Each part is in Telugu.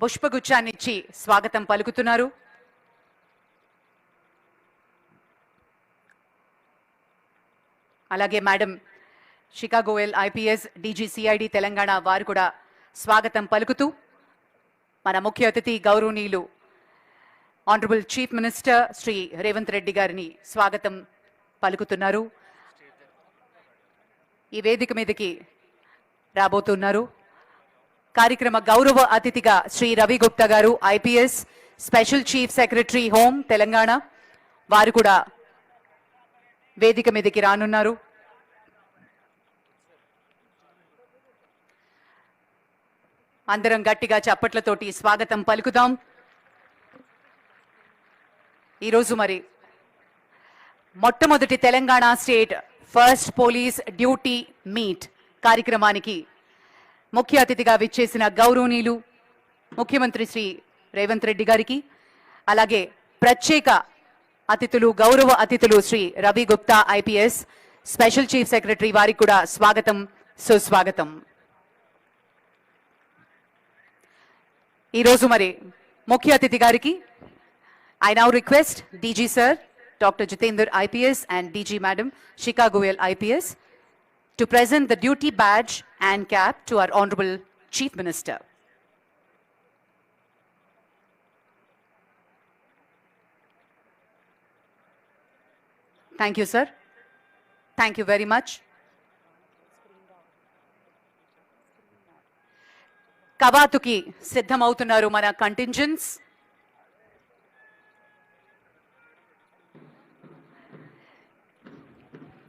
పుష్పగుచ్చాన్నిచ్చి స్వాగతం పలుకుతున్నారు. అలాగే madam Shikha Goyal IPS DG CID Telangana వారు కూడా స్వాగతం పలుకుతూ మన ముఖ్య అతిథి గౌరవనీయులు honourable chief minister Shri Revanth Reddy గారిని స్వాగతం పలుకుతున్నారు. ఈ వేదిక మీదకి రాబోతున్నారు. కార్యక్రమ గౌరవ అతిథిగా శ్రీ రవి గుప్తా గారు IPS special chief secretary home Telangana వారు కూడా వేదిక మీదకి రానున్నారు. అందరం గట్టిగా చప్పట్లతోటి స్వాగతం పలుకుదాం. ఈరోజు మరి మొట్టమొదటి Telangana state first police duty meet కార్యక్రమానికి ముఖ్య అతిథిగా విచ్చేసిన గౌరవనీయులు ముఖ్యమంత్రి శ్రీ రేవంత్ రెడ్డి గారికి, అలాగే ప్రత్యేక అతిథులు గౌరవ అతిథులు Shri Ravi Gupta IPS special chief secretary వారికి కూడా స్వాగతం సుస్వాగతం. ఈరోజు మరి ముఖ్య అతిథి గారికి I now request DG Sir Dr. Jitendra IPS and DG Madam Shikha Goyal IPS to present the duty badge and cap to our Honorable Chief Minister. Thank you, sir. Thank you very much. కవాతుకి సిద్ధమవుతున్నారు మన కంటింజెంట్స్.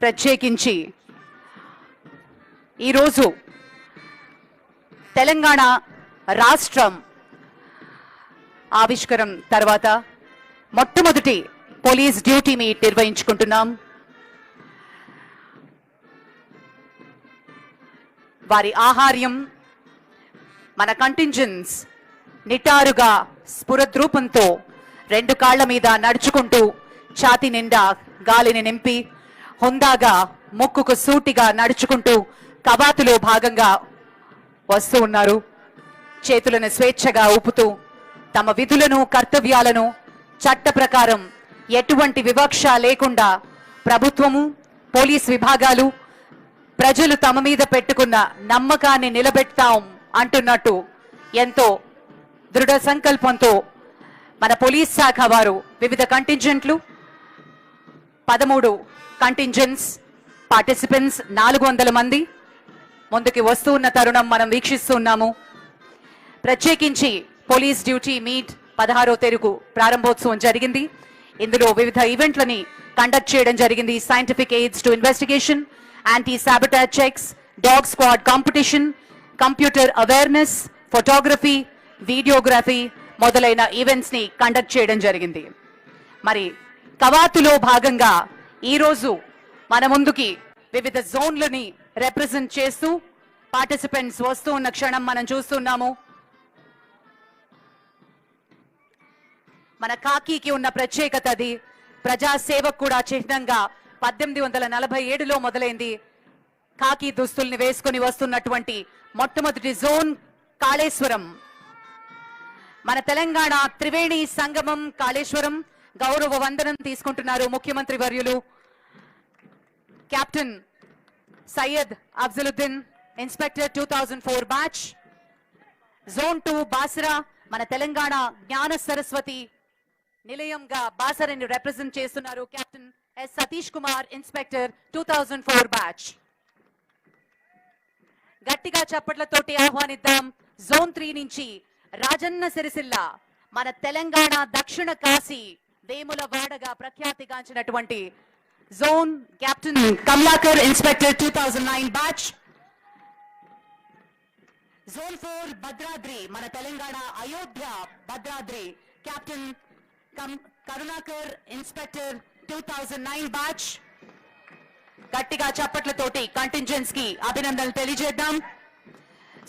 ప్రత్యేకించి ఈరోజు తెలంగాణ రాష్ట్రం ఆవిష్కరణ తర్వాత మొట్టమొదటి పోలీస్ డ్యూటీ మీట్ నిర్వహించుకుంటున్నాం. వారి ఆహార్యం మన కంటింజెంట్స్ నిటారుగా స్ఫురద్రూపంతో రెండు కాళ్ల మీద నడుచుకుంటూ ఛాతి నిండా గాలిని నింపి హుందాగా ముక్కుకు సూటిగా నడుచుకుంటూ కవాతులో భాగంగా వస్తూ ఉన్నారు. చేతులను స్వేచ్ఛగా ఊపుతూ తమ విధులను కర్తవ్యాలను చట్ట ప్రకారం ఎటువంటి వివక్ష లేకుండా ప్రభుత్వము పోలీస్ విభాగాలు ప్రజలు తమ మీద పెట్టుకున్న నమ్మకాన్ని నిలబెడతాం అంటున్నట్టు ఎంతో దృఢ సంకల్పంతో మన పోలీస్ శాఖ వారు వివిధ కంటింజెంట్లు 13 కంటింజెంట్స్ పార్టిసిపెంట్స్ 400 మంది ముందుకి వస్తూ ఉన్న తరుణం మనం వీక్షిస్తున్నాము. ప్రత్యేకించి పోలీస్ డ్యూటీ మీట్ 16వ తేదీకు ప్రారంభోత్సవం జరిగింది. ఇందులో వివిధ ఈవెంట్లని కండక్ట్ చేయడం జరిగింది. Scientific aids to investigation, anti sabotage checks, dog squad competition, computer awareness, photography, videography మొదలైన ఈవెంట్స్ ని కండక్ట్ చేయడం జరిగింది. మరి కవాతులో భాగంగా ఈరోజు మన ముందుకి వివిధ జోన్లని రిప్రజెంట్ చేస్తూ పార్టిసిపెంట్స్ వస్తూ ఉన్న క్షణం మనం చూస్తున్నాము. మన కాకీకి ఉన్న ప్రత్యేకత అది. ప్రజాసేవకు కూడా చిహ్నంగా 1847లో మొదలైంది. కాకి దుస్తుల్ని వేసుకుని వస్తున్నటువంటి మొట్టమొదటి జోన్ కాళేశ్వరం. మన తెలంగాణ త్రివేణి సంగమం కాళేశ్వరం. గౌరవ వందనం తీసుకుంటున్నారు ముఖ్యమంత్రి వర్యులు captain Syed Afzaluddin, inspector 2004 batch. Zone 2 Basara. మన తెలంగాణ జ్ఞాన సరస్వతి నిలయంగా బాసరని రిప్రజెంట్ చేస్తున్నారు captain S Satish Kumar, inspector 2004 batch. గట్టిగా చప్పట్లతోటి ఆహ్వానిద్దాం. జోన్ 3 నుంచి రాజన్న సిరిసిల్ల, మన తెలంగాణ దక్షిణ కాశీ వేములవాడగా ప్రఖ్యాతిగాంచినటువంటి zone captain Kamalakar, inspector 2009 batch. Zone 4 Bhadradri, మన Telangana Ayodhya Bhadradri, captain Karunakar, inspector 2009 batch. గట్టిగా చప్పట్లతోటి కంటింజెంట్స్ కి అభినందనలు తెలియజేద్దాం.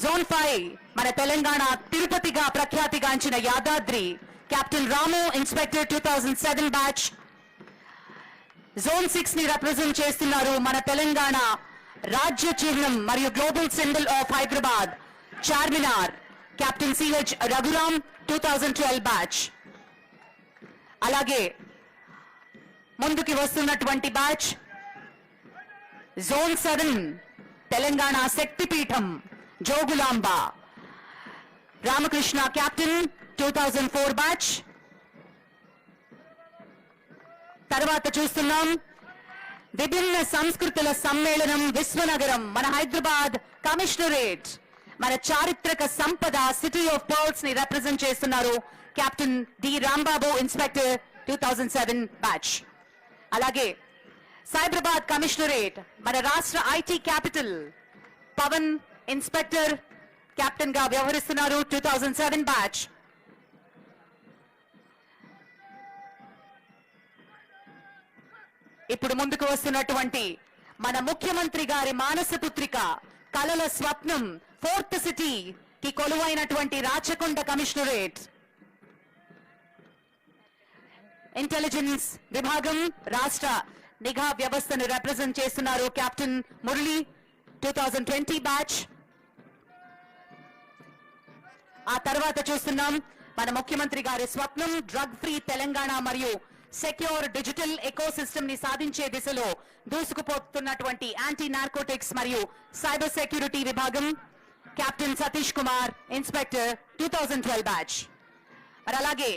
జోన్ 5 మన తెలంగాణ తిరుపతిగా ప్రఖ్యాతిగాంచిన Yadadri, captain Ramu, inspector 2007 batch. Zone 6 ని రిప్రజెంట్ చేస్తున్నారు మన తెలంగాణ రాజ్య చిహ్నం మరియు global symbol of Hyderabad Charminar, captain CH Raghuram 2012 batch. అలాగే ముందుకి వస్తున్నటువంటి బ్యాచ్ జోన్ 7 తెలంగాణ శక్తిపీఠం జోగులాంబ రామకృష్ణ కెప్టెన్ 2004 బ్యాచ్. తర్వాత చూస్తున్నాం విభిన్న సంస్కృతుల సమ్మేళనం విశ్వనగరం మన హైదరాబాద్ కమిషనరేట్, మన చారిత్రక సంపద సిటీ ఆఫ్ పర్ల్స్ ని రిప్రజెంట్ చేస్తున్నారు captain D Rambabu inspector 2007 batch. అలాగే సైబరాబాద్ కమిషనరేట్ మన రాష్ట్ర IT capital Pavan inspector captain గా వ్యవహరిస్తున్నారు 2007 బ్యాచ్. ఇప్పుడు ముందుకు వస్తున్నటువంటి మన ముఖ్యమంత్రి గారి మానస పుత్రిక కలల స్వప్నం 4th సిటీ కి కొలువైనటువంటి రాచకొండ కమిషనరేట్ ఇంటెలిజెన్స్ విభాగం రాష్ట్ర నిఘా వ్యవస్థను రిప్రజెంట్ చేస్తున్నారు కెప్టెన్ మురళి 2020 బ్యాచ్. ఆ తర్వాత చూస్తున్నాం మన ముఖ్యమంత్రి గారి స్వప్నం డ్రగ్ ఫ్రీ తెలంగాణ మరియు సెక్యూర్ డిజిటల్ ఎకోసిస్టమ్ ని సాధించే దిశలో దూసుకుపోతున్నటువంటి యాంటీ నార్కోటిక్స్ మరియు సైబర్ సెక్యూరిటీ విభాగం captain Satish Kumar inspector 2012 batch. మరి అలాగే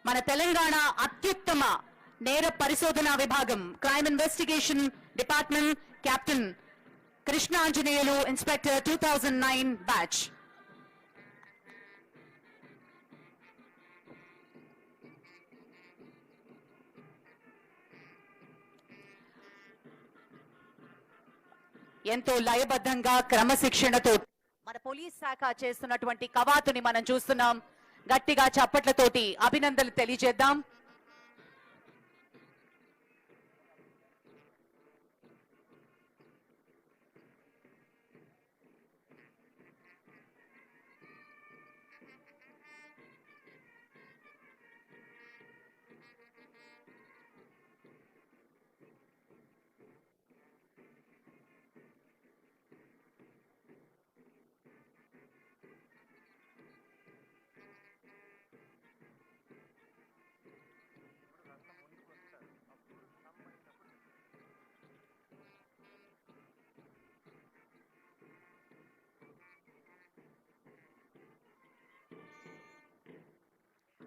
మన తెలంగాణ అత్యుత్తమ నేర పరిశోధన విభాగం crime investigation department captain Krishna Anjaneyulu inspector 2009 batch. ఎంతో లయబద్ధంగా క్రమశిక్షణతో మన పోలీస్ శాఖ చేస్తున్నటువంటి కవాతుని మనం చూస్తున్నాం. గట్టిగా చప్పట్లతోటి అభినందనలు తెలియజేద్దాం.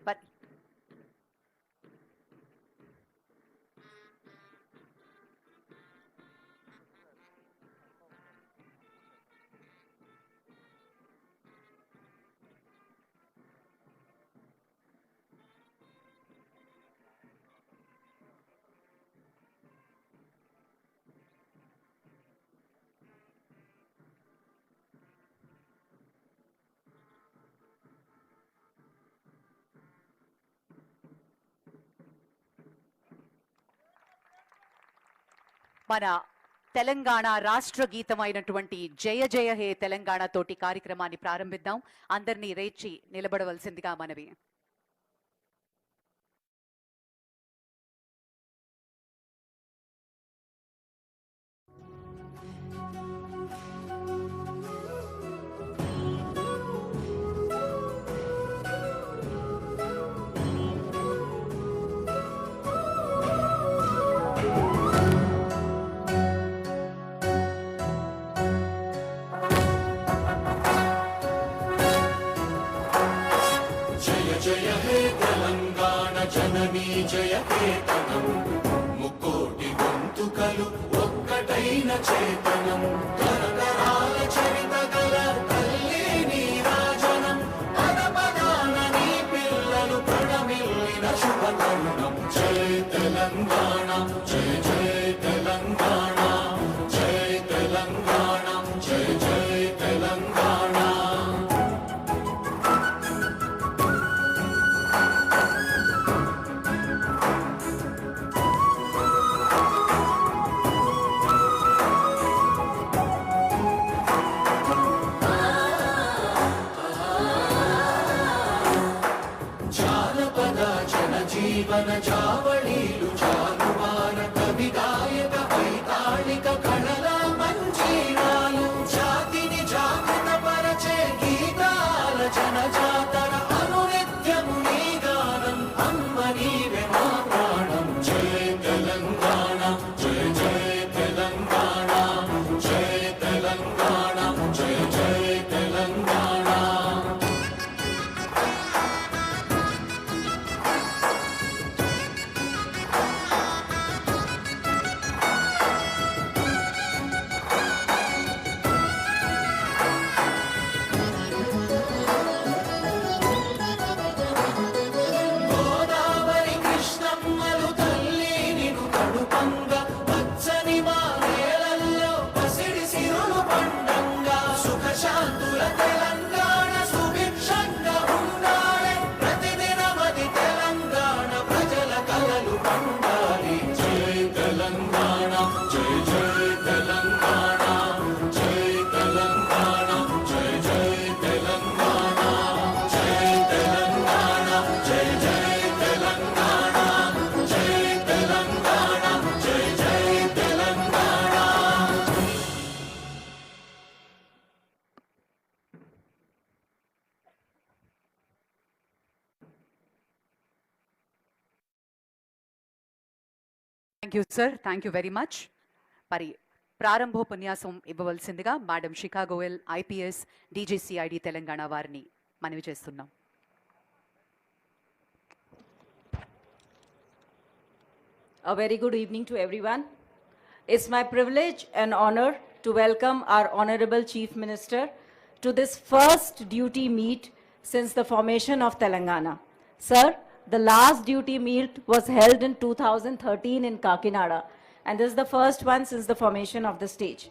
But మన తెలంగాణ రాష్ట్ర గీతమైనటువంటి జయ జయ హే తెలంగాణ తోటి కార్యక్రమాన్ని ప్రారంభిద్దాం. అందరినీ రేచి నిలబడవలసిందిగా మనవి. జయ హే తెలంగాణ జననీ జయ కేతనం, ముక్కోటి గొంతుకలు ఒక్కటైన చేతనం, తరతరాల చరిత గల తల్లి నీరాజనం, పద పదాన నీ పిల్లలు ప్రణమిల్లిన శుభతరుణం. జయ తెలంగాణ జయ జయ తెలంగాణ, జయ తెలంగాణ జయ జయ తెలంగాణ. జీవన జావళీలు జానువార కవి గాయక వైతాళిక కళల మంజీరాలు, జాతిని జాగృత పరచే గీతా thank you sir, thank you very much. మరి ప్రారంభోపన్యాసం ఇవ్వవలసిందిగా madam Shikha Goyal, IPS, DG CID Telangana వారిని మనవి చేస్తున్నాం. A very good evening to everyone. It's my privilege and honor to welcome our Honorable Chief Minister to this first duty meet since the formation of Telangana. Sir, the last duty meet was held in 2013 in Kakinada, and this is the first one since the formation of the stage.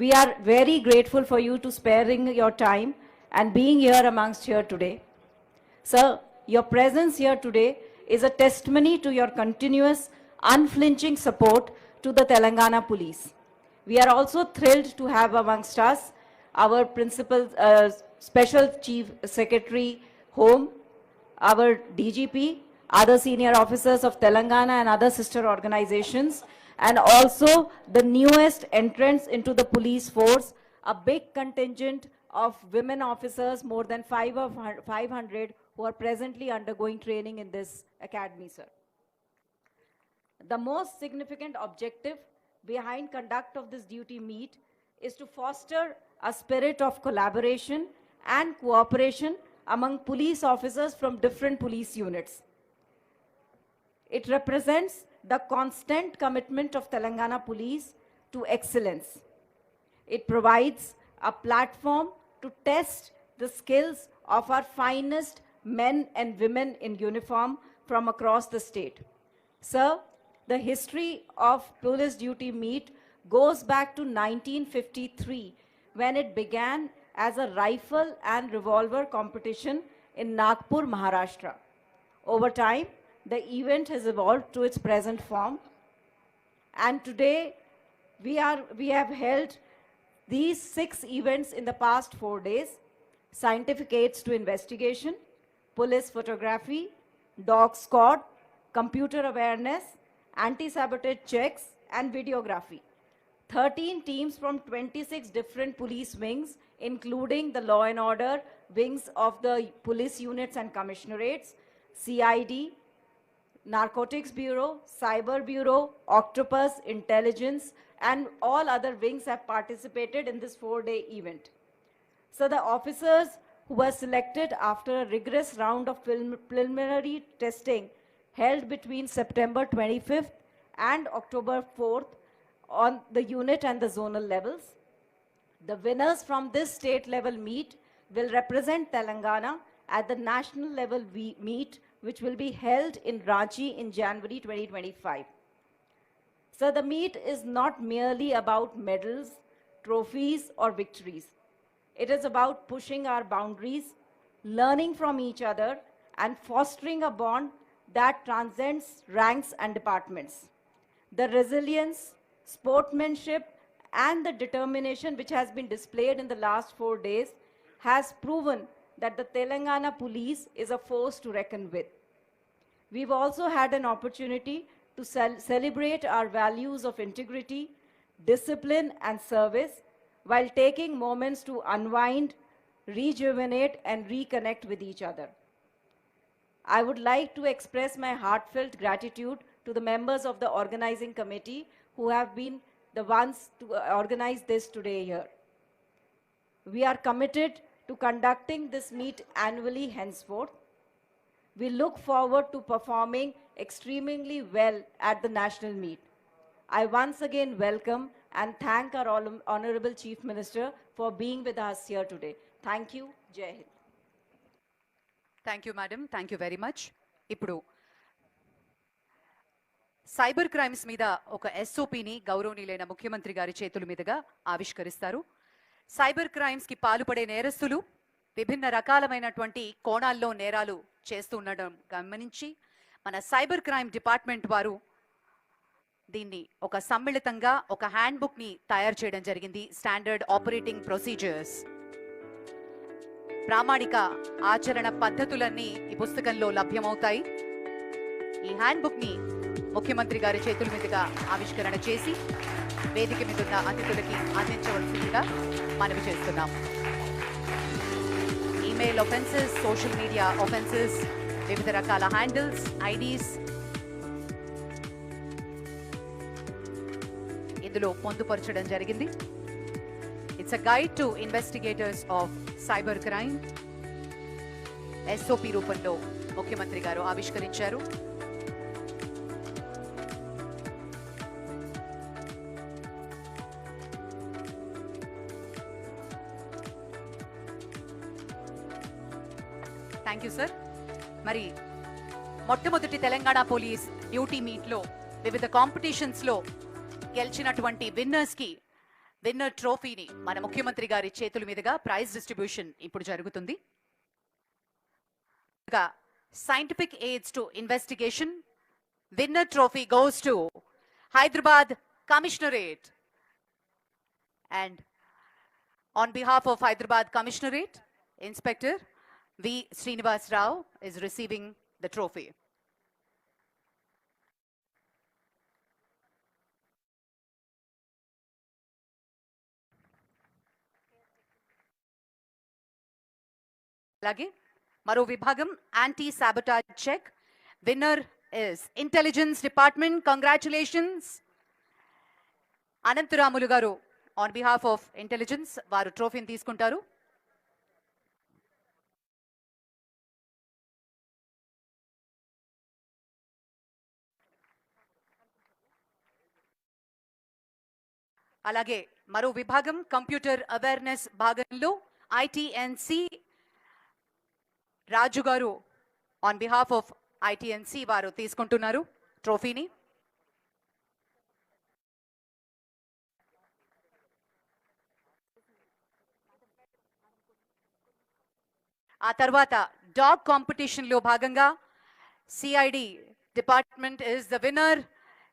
We are very grateful for you to sparing your time and being here amongst here today. Sir, your presence here today is a testimony to your continuous, unflinching support to the Telangana Police. We are also thrilled to have amongst us our Principal Special Chief Secretary Home, our DGP, other senior officers of Telangana and other sister organizations, and also the newest entrants into the police force, a big contingent of women officers, more than 500 who are presently undergoing training in this academy, sir. The most significant objective behind conduct of this duty meet is to foster a spirit of collaboration and cooperation among police officers from different police units. It represents the constant commitment of Telangana Police to excellence. It provides a platform to test the skills of our finest men and women in uniform from across the state. Sir, the history of police duty meet goes back to 1953 when it began as a rifle and revolver competition in Nagpur, Maharashtra. Over time, the event has evolved to its present form, and today we have held these 6 events in the past 4 days: scientific aids to investigation, police photography, dog squad, computer awareness, anti-sabotage checks, and videography. 13 teams from 26 different police wings, including the law and order wings of the police units and commissionerates, CID, Narcotics Bureau, Cyber Bureau, Octopus, Intelligence, and all other wings have participated in this 4-day event. So the officers who were selected after a rigorous round of preliminary testing held between September 25th and October 4th on the unit and the zonal levels. The winners from this state level meet will represent Telangana at the national level meet, which will be held in Ranchi in January 2025. So the meet is not merely about medals, trophies, or victories. It is about pushing our boundaries, learning from each other, and fostering a bond that transcends ranks and departments. The resilience, sportsmanship, and the determination which has been displayed in the last 4 days has proven that the Telangana Police is a force to reckon with. We've also had an opportunity to celebrate our values of integrity, discipline, and service while taking moments to unwind, rejuvenate, and reconnect with each other. I would like to express my heartfelt gratitude to the members of the organizing committee who have been the ones to organize this today here. We are committed to conducting this meet annually henceforth. We look forward to performing extremely well at the national meet. I once again welcome and thank our Honorable Chief Minister for being with us here today. Thank you. Jai Hind. Thank you madam, thank you very much. ఇప్పుడు సైబర్ క్రైమ్స్ మీద ఒక ఎస్ఓపిని గౌరవనీయులైన ముఖ్యమంత్రి గారి చేతుల మీదుగా ఆవిష్కరిస్తారు. సైబర్ క్రైమ్స్కి పాల్పడే నేరస్తులు విభిన్న రకాలమైనటువంటి కోణాల్లో నేరాలు చేస్తూ ఉండడం గమనించి మన సైబర్ క్రైమ్ డిపార్ట్మెంట్ వారు దీన్ని ఒక సమ్మిళితంగా ఒక హ్యాండ్ బుక్ ని తయారు చేయడం జరిగింది. స్టాండర్డ్ ఆపరేటింగ్ ప్రొసీజర్స్, ప్రామాణిక ఆచరణ పద్ధతులన్నీ ఈ పుస్తకంలో లభ్యమవుతాయి. ఈ హ్యాండ్ బుక్ ని ముఖ్యమంత్రి గారి చేతుల మీదుగా ఆవిష్కరణ చేసి వేదిక మీద ఉన్న అతిథులకి అందించవలసిందిగా మనవి చేస్తున్నాం. Email offences, social media offences, వివిధ రకాల హ్యాండిల్స్, ఐడీస్, ఇందులో పొందుపరచడం జరిగింది. It's a guide to investigators of cyber crime. SOP రూపంలో ముఖ్యమంత్రి గారు ఆవిష్కరించారు. Thank you sir. మరి మొట్టమొదటి తెలంగాణ పోలీస్ డ్యూటీ మీట్ లో వివిధ కాంపిటీషన్స్ లో గెలిచినటువంటి విన్నర్స్ కి విన్నర్ ట్రోఫీని మన ముఖ్యమంత్రి గారి చేతుల మీదుగా ప్రైజ్ డిస్ట్రిబ్యూషన్ ఇప్పుడు జరుగుతుంది. Scientific aids to investigation winner trophy goes to Hyderabad commissionerate. And on behalf of Hyderabad commissionerate, inspector V. Srinivas Rao is receiving the trophy. అలాగే మరో విభాగం anti sabotage check. Winner is intelligence department. Congratulations. Anantharamulu గారు ఆన్ బిహాఫ్ ఆఫ్ ఇంటెలిజెన్స్ వారు ట్రోఫీని తీసుకుంటారు. అలాగే మరో విభాగం కంప్యూటర్ అవేర్నెస్ భాగంలో ఐటీఎన్సి రాజు గారు ఆన్ బిహాఫ్ ఆఫ్ ఐటీఎన్సి వారు తీసుకుంటున్నారు ట్రోఫీని. ఆ తర్వాత డాగ్ కాంపిటీషన్ లో భాగంగా CID department is the winner.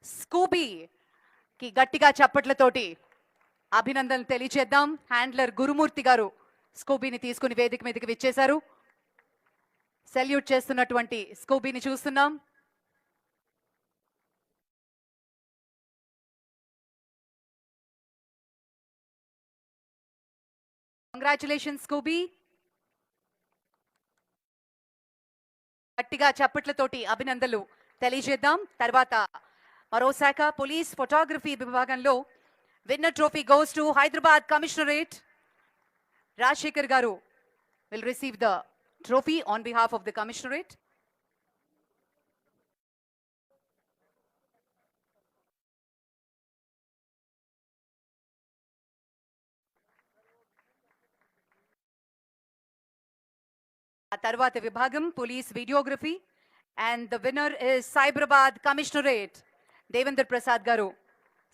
Scooby కి గట్టిగా చప్పట్లతోటి అభినందనలు తెలియజేద్దాం. హ్యాండ్లర్ గురుమూర్తి గారు స్కూబీని తీసుకుని వేదిక మీదకి విచ్చేశారు. సెల్యూట్ చేస్తున్నటువంటి స్కూబీని చూస్తున్నాం. Congratulations Scooby. గట్టిగా చప్పట్లతోటి అభినందనలు తెలియజేద్దాం. తర్వాత మరో శాఖ పోలీస్ ఫోటోగ్రఫీ విభాగంలో winner trophy goes to Hyderabad commissionerate. Rajasekhar గారు will receive the trophy on behalf of the commissionerate. ఆ తర్వాత విభాగం police videography and the winner is Cyberabad Commissionerate. దేవేంద్ర ప్రసాద్ గారు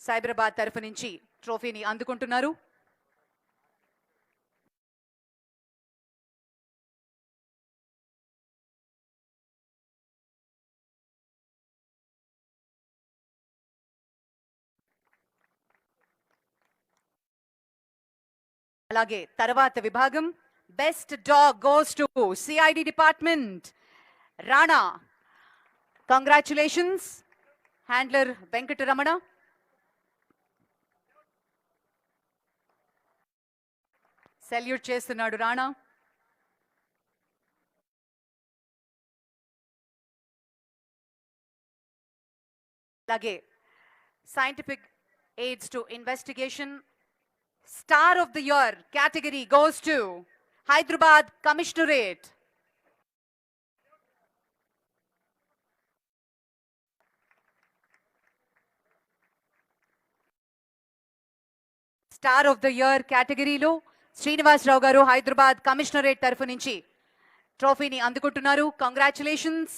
సైబరాబాద్ తరఫు నుంచి ట్రోఫీని అందుకుంటున్నారు. అలాగే తర్వాత విభాగం best dog goes to CID department. Rana. Congratulations. Handler Venkataramana. Salute చేస్తున్నాడు రాణా. అలాగే scientific aids to investigation star of the year category goes to Hyderabad commissionerate. Star of the year కేటగిరీలో శ్రీనివాసరావు గారు హైదరాబాద్ కమిషనరేట్ తరఫు నుంచి ట్రోఫీని అందుకుంటున్నారు. Congratulations.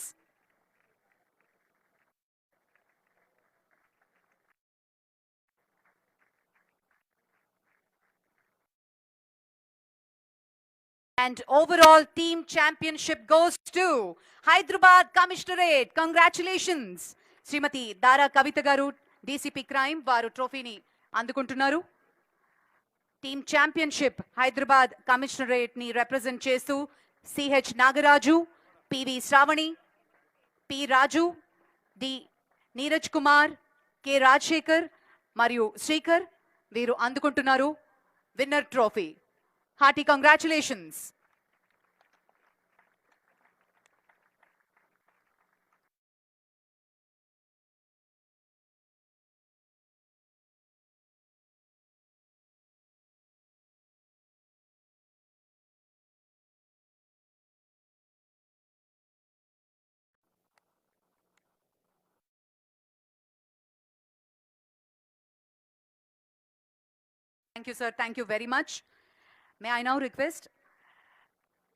And overall team championship goes to Hyderabad Commissionerate. Congratulations. Srimathi Dara Kavitha గారు డీసీపీ క్రైమ్ వారు ట్రోఫీని అందుకుంటున్నారు. టీమ్ ఛాంపియన్షిప్ హైదరాబాద్ కమిషనరేట్ ని రిప్రజెంట్ చేస్తూ CH Nagaraju, PV Sravani, P Raju, D Neeraj Kumar, K Rajasekhar మరియు శ్రీకర్ వీరు అందుకుంటున్నారు winner trophy. Hearty congratulations. Thank you, sir. Thank you very much. May I now request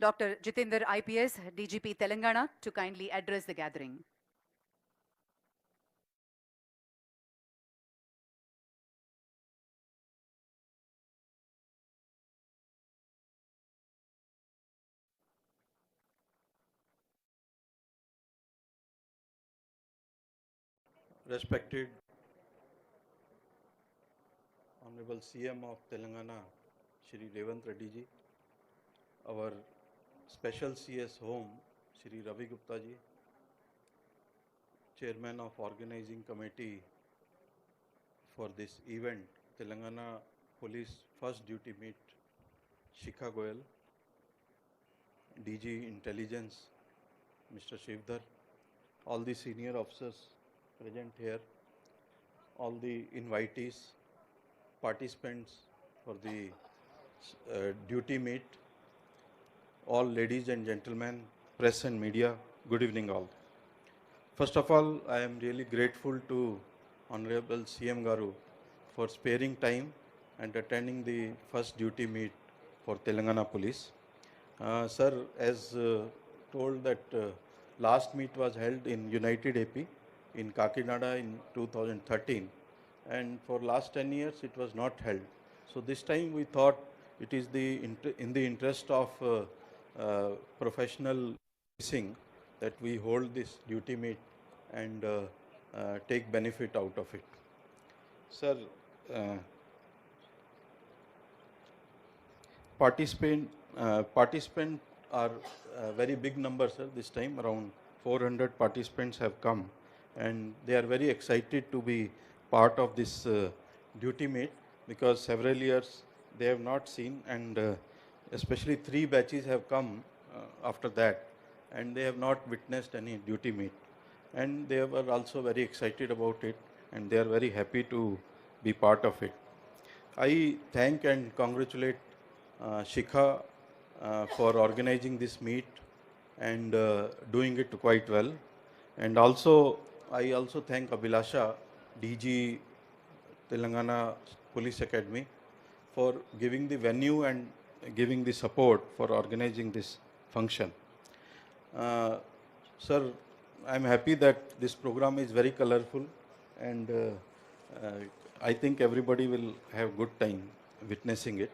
Dr. Jitendra IPS, DGP Telangana, to kindly address the gathering. Respected Honorable CM of Telangana, Shri Revant Reddy ji, our Special CS Home, Shri Ravi Gupta ji, Chairman of Organizing Committee for this event, Telangana Police First Duty Meet, Shikha Goyal, DG Intelligence, Mr. Shivdhar, all the senior officers present here, all the invitees, participants for the duty meet, all ladies and gentlemen, press and media, good evening all. First of all, I am really grateful to Honorable CM Garu for sparing time and attending the first duty meet for Telangana Police. Sir, as told that last meet was held in United AP in Kakinada in 2013, and for last 10 years it was not held. So this time we thought it is in the interest of professional policing that we hold this duty meet and take benefit out of it. Sir, participant are very big numbers, sir. This time around 400 participants have come, and they are very excited to be part of this duty meet because several years they have not seen, and especially 3 batches have come after that, and they have not witnessed any duty meet, and they were also very excited about it, and they are very happy to be part of it. I thank and congratulate Shikha for organizing this meet and doing it quite well, and also I also thank Abhilasha, DG Telangana Police Academy, for giving the venue and giving the support for organizing this function. Sir, I am happy that this program is very colorful, and I think everybody will have good time witnessing it.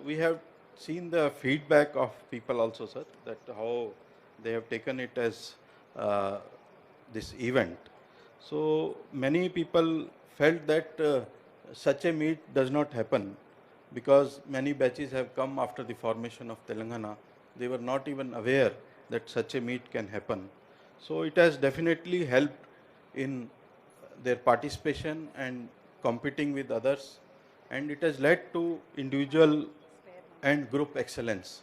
We have seen the feedback of people also, sir, that how they have taken it as this event. So many people felt that such a meet does not happen because many batches have come after the formation of Telangana. They were not even aware that such a meet can happen. So it has definitely helped in their participation and competing with others, and it has led to individual and group excellence.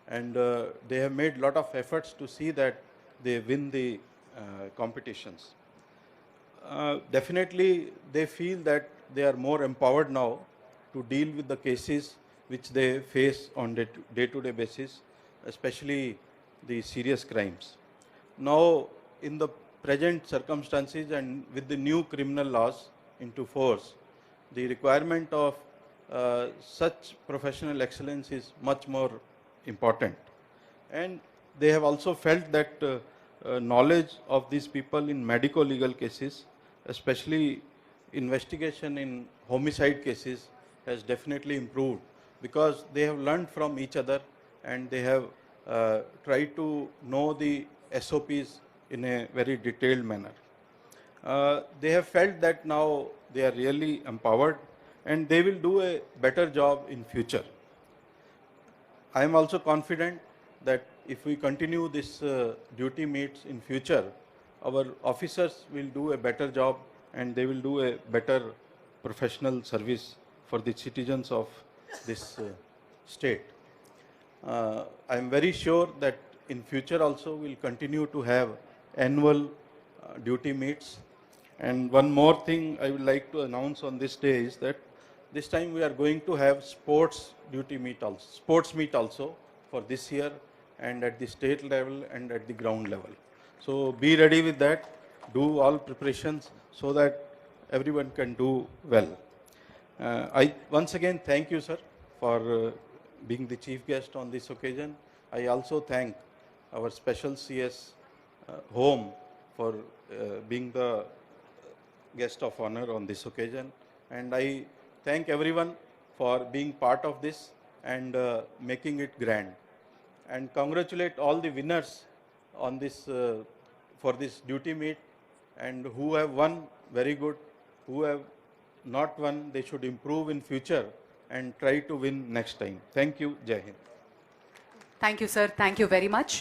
And they have made lot of efforts to see that they win the competitions. Definitely they feel that they are more empowered now to deal with the cases which they face on day-to-day basis, especially the serious crimes. Now, in the present circumstances and with the new criminal laws into force, the requirement of such professional excellence is much more important. And they have also felt that knowledge of these people in medico-legal cases, especially investigation in homicide cases, has definitely improved because they have learned from each other and they have tried to know the SOPs in a very detailed manner. They have felt that now they are really empowered and they will do a better job in future. I am also confident that if we continue this duty meets in future, our officers will do a better job and they will do a better professional service for the citizens of this state. I am very sure that in future also we will continue to have annual duty meets. And one more thing I would like to announce on this day is that this time we are going to have sports meet also for this year, and at the state level and at the ground level. So be ready with that, do all preparations so that everyone can do well. I once again thank you, sir, for being the chief guest on this occasion. I also thank our special CS home for being the guest of honor on this occasion. And I thank everyone for being part of this and making it grand. And congratulate all the winners on this for this duty meet, and who have won, very good. Who have not won, they should improve in future and try to win next time. Thank you. Jai Hind. Thank you sir, thank you very much.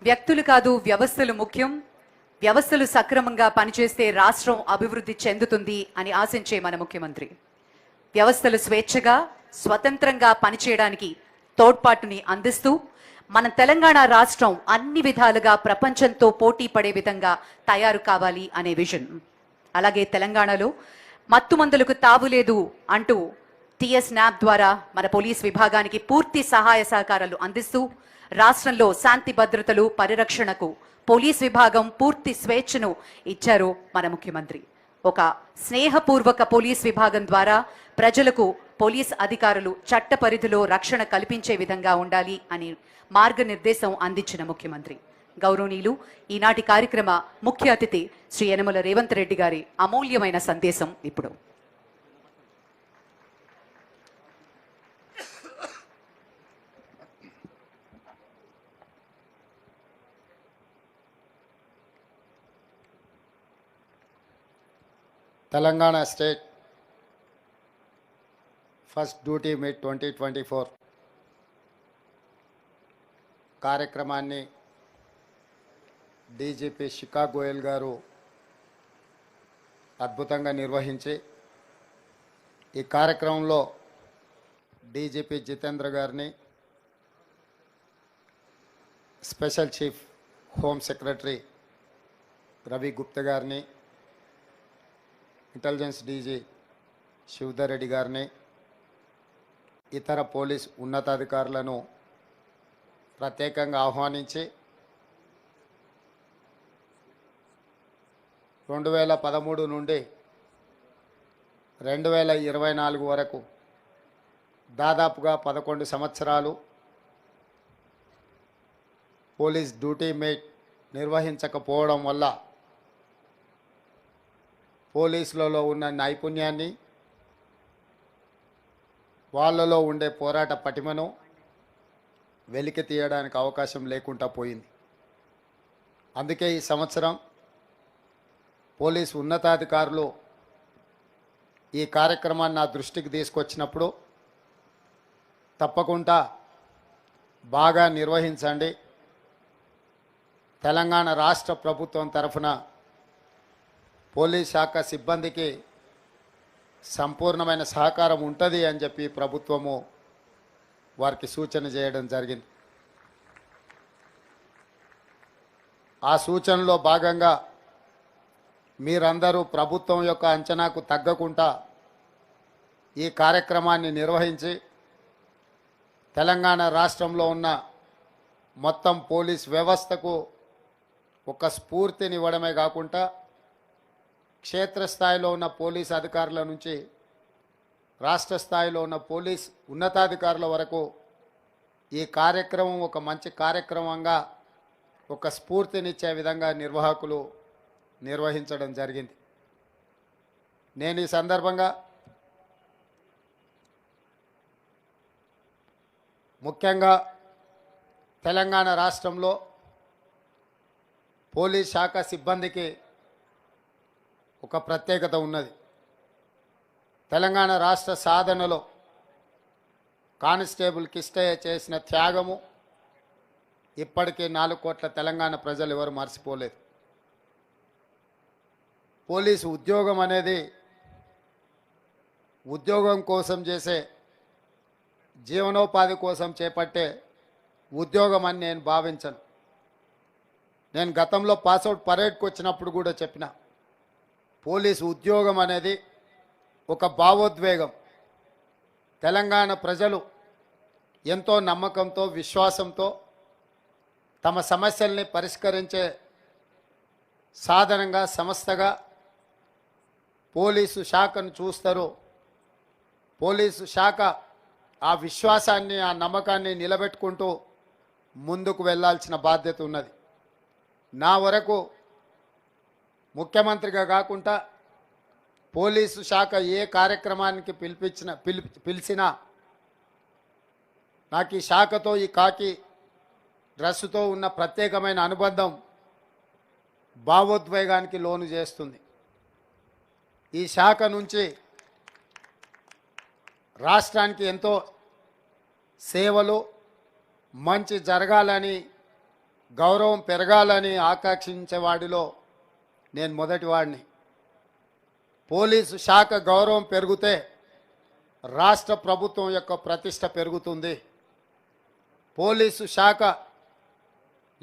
వ్యక్తులు కాదు వ్యవస్థలు ముఖ్యం. వ్యవస్థలు సక్రమంగా పనిచేస్తే రాష్ట్రం అభివృద్ధి చెందుతుంది అని ఆశించే మన ముఖ్యమంత్రి వ్యవస్థలు స్వేచ్ఛగా స్వతంత్రంగా పనిచేయడానికి తోడ్పాటుని అందిస్తూ మన తెలంగాణ రాష్ట్రం అన్ని విధాలుగా ప్రపంచంతో పోటీ పడే విధంగా తయారు కావాలి అనే విజన్. అలాగే తెలంగాణలో మత్తుమందులకు తావులేదు అంటూ టిఎస్ న్యాప్ ద్వారా మన పోలీస్ విభాగానికి పూర్తి సహాయ సహకారాలు అందిస్తూ రాష్ట్రంలో శాంతి భద్రతలు పరిరక్షణకు పోలీస్ విభాగం పూర్తి స్వేచ్ఛను ఇచ్చారు మన ముఖ్యమంత్రి. ఒక స్నేహపూర్వక పోలీస్ విభాగం ద్వారా ప్రజలకు పోలీస్ అధికారులు చట్ట పరిధిలో రక్షణ కల్పించే విధంగా ఉండాలి అని మార్గనిర్దేశం అందించిన ముఖ్యమంత్రి గౌరవనీయులు ఈనాటి కార్యక్రమ ముఖ్య అతిథి శ్రీ యనమల రేవంత్ రెడ్డి గారి అమూల్యమైన సందేశం ఇప్పుడు. Telangana state first duty meet 2024 కార్యక్రమాన్ని డీజీపీ శిఖా గోయల్ గారు అద్భుతంగా నిర్వహించి ఈ కార్యక్రమంలో డీజీపీ జితేంద్ర గారిని, special chief home secretary Ravi Gupta గారిని, ఇంటెలిజెన్స్ డీజీ శివధర్ రెడ్డి గారిని, ఇతర పోలీస్ ఉన్నతాధికారులను ప్రత్యేకంగా ఆహ్వానించి 2013 నుండి 2024 వరకు దాదాపుగా 11 సంవత్సరాలు పోలీస్ డ్యూటీ మీట్ నిర్వహించకపోవడం వల్ల పోలీసులలో ఉన్న నైపుణ్యాన్ని, వాళ్ళలో ఉండే పోరాట పటిమను వెలికి తీయడానికి అవకాశం లేకుండా పోయింది. అందుకే ఈ సంవత్సరం పోలీసు ఉన్నతాధికారులు ఈ కార్యక్రమాన్ని నా దృష్టికి తీసుకొచ్చినప్పుడు తప్పకుండా బాగా నిర్వహించండి, తెలంగాణ రాష్ట్ర ప్రభుత్వం తరఫున పోలీస్ శాఖ సిబ్బందికి సంపూర్ణమైన సహకారం ఉంటుంది అని చెప్పి ప్రభుత్వము వారికి సూచన చేయడం జరిగింది. ఆ సూచనలో భాగంగా మీరందరూ ప్రభుత్వం యొక్క అంచనాకు తగ్గకుండా ఈ కార్యక్రమాన్ని నిర్వహించి తెలంగాణ రాష్ట్రంలో ఉన్న మొత్తం పోలీస్ వ్యవస్థకు ఒక స్ఫూర్తినివ్వడమే కాకుండా క్షేత్రస్థాయిలో ఉన్న పోలీస్ అధికారుల నుంచి రాష్ట్ర స్థాయిలో ఉన్న పోలీస్ ఉన్నతాధికారుల వరకు ఈ కార్యక్రమం ఒక మంచి కార్యక్రమంగా ఒక స్ఫూర్తినిచ్చే విధంగా నిర్వాహకులు నిర్వహించడం జరిగింది. నేను ఈ సందర్భంగా ముఖ్యంగా తెలంగాణ రాష్ట్రంలో పోలీస్ శాఖ సిబ్బందికి ఒక ప్రత్యేకత ఉన్నది. తెలంగాణ రాష్ట్ర సాధనలో కానిస్టేబుల్ కిష్టయ్య చేసిన త్యాగము ఇప్పటికీ 4 కోట్ల తెలంగాణ ప్రజలు ఎవరు మర్చిపోలేదు. పోలీసు ఉద్యోగం అనేది ఉద్యోగం కోసం చేసే, జీవనోపాధి కోసం చేపట్టే ఉద్యోగం అని నేను భావించను. నేను గతంలో పాస్అవుట్ పరేడ్కి వచ్చినప్పుడు కూడా చెప్పిన, పోలీసు ఉద్యోగం అనేది ఒక భావోద్వేగం. తెలంగాణ ప్రజలు ఎంతో నమ్మకంతో, విశ్వాసంతో తమ సమస్యల్ని పరిష్కరించే సాధనంగా, సంస్థగా పోలీసు శాఖను చూస్తారు. పోలీసు శాఖ ఆ విశ్వాసాన్ని ఆ నమ్మకాన్ని నిలబెట్టుకుంటూ ముందుకు వెళ్ళాల్సిన బాధ్యత ఉన్నది. నా వరకు ముఖ్యమంత్రిగా కాకుండా పోలీసు శాఖ ఏ కార్యక్రమానికి పిలిచినా నాకు ఈ శాఖతో ఈ కాకి డ్రెస్సుతో ఉన్న ప్రత్యేకమైన అనుబంధం భావోద్వేగానికి లోను చేస్తుంది. ఈ శాఖ నుంచి రాష్ట్రానికి ఎంతో సేవలు మంచి జరగాలని గౌరవం పెరగాలని ఆకాంక్షించేవాడిలో నేను మొదటివాడిని. పోలీసు శాఖ గౌరవం పెరిగితే రాష్ట్ర ప్రభుత్వం యొక్క ప్రతిష్ట పెరుగుతుంది. పోలీసు శాఖ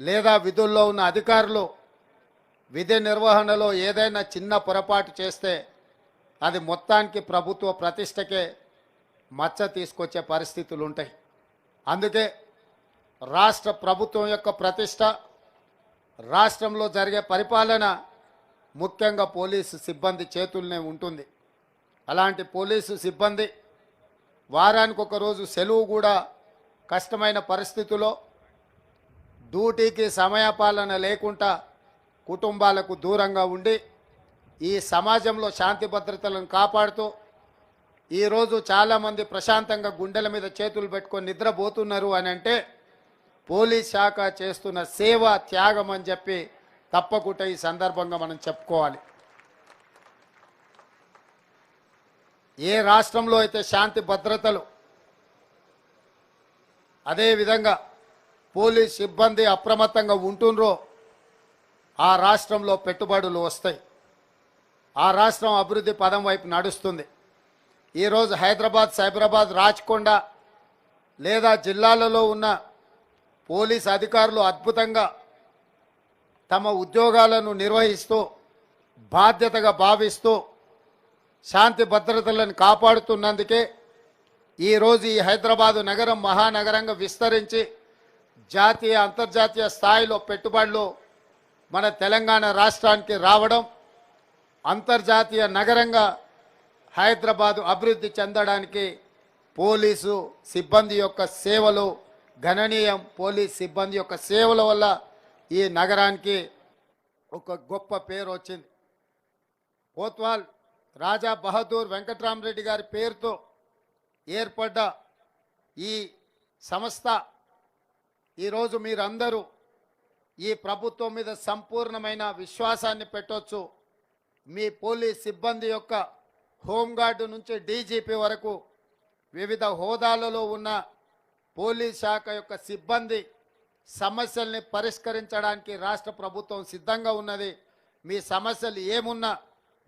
లేదా విధుల్లో ఉన్న అధికారులు విధి నిర్వహణలో ఏదైనా చిన్న పొరపాటు చేస్తే అది మొత్తానికి ప్రభుత్వ ప్రతిష్టకే మచ్చ తీసుకొచ్చే పరిస్థితులు ఉంటాయి. అందుకే రాష్ట్ర ప్రభుత్వం యొక్క ప్రతిష్ట, రాష్ట్రంలో జరిగే పరిపాలన ముఖ్యంగా పోలీసు సిబ్బంది చేతుల్లోనే ఉంటుంది. అలాంటి పోలీసు సిబ్బంది వారానికి ఒక రోజు సెలవు కూడా కష్టమైన పరిస్థితుల్లో డ్యూటీకి సమయపాలన లేకుండా కుటుంబాలకు దూరంగా ఉండి ఈ సమాజంలో శాంతి భద్రతలను కాపాడుతూ ఈరోజు చాలామంది ప్రశాంతంగా గుండెల మీద చేతులు పెట్టుకొని నిద్రపోతున్నారు అని అంటే పోలీస్ శాఖ చేస్తున్న సేవ, త్యాగం అని చెప్పి తప్పకుండా ఈ సందర్భంగా మనం చెప్పుకోవాలి. ఏ రాష్ట్రంలో అయితే శాంతి భద్రతలు, అదేవిధంగా పోలీస్ సిబ్బంది అప్రమత్తంగా ఉంటుండ్రో ఆ రాష్ట్రంలో పెట్టుబడులు వస్తాయి, ఆ రాష్ట్రం అభివృద్ధి పదం వైపు నడుస్తుంది. ఈరోజు హైదరాబాద్, సైబరాబాద్, రాచకొండ లేదా జిల్లాలలో ఉన్న పోలీస్ అధికారులు అద్భుతంగా తమ ఉద్యోగాలను నిర్వహిస్తూ బాధ్యతగా భావిస్తూ శాంతి భద్రతలను కాపాడుతున్నందుకే ఈరోజు ఈ హైదరాబాదు నగరం మహానగరంగా విస్తరించి జాతీయ అంతర్జాతీయ స్థాయిలో పెట్టుబడులు మన తెలంగాణ రాష్ట్రానికి రావడం, అంతర్జాతీయ నగరంగా హైదరాబాదు అభివృద్ధి చెందడానికి పోలీసు సిబ్బంది యొక్క సేవలు గణనీయం. పోలీస్ సిబ్బంది యొక్క సేవల వల్ల ఈ నగరానికి ఒక గొప్ప పేరు వచ్చింది. కోత్వాల్ రాజా బహదూర్ వెంకట్రామరెడ్డి గారి పేరుతో ఏర్పడ్డ ఈ సంస్థ ఈరోజు మీరందరూ ఈ ప్రభుత్వం మీద సంపూర్ణమైన విశ్వాసాన్ని పెట్టొచ్చు. మీ పోలీస్ సిబ్బంది యొక్క హోంగార్డు నుంచి డీజీపీ వరకు వివిధ హోదాలలో ఉన్న పోలీస్ శాఖ యొక్క సిబ్బంది సమస్యల్ని పరిష్కరించడానికి రాష్ట్ర ప్రభుత్వం సిద్ధంగా ఉన్నది. మీ సమస్యలు ఏమున్నా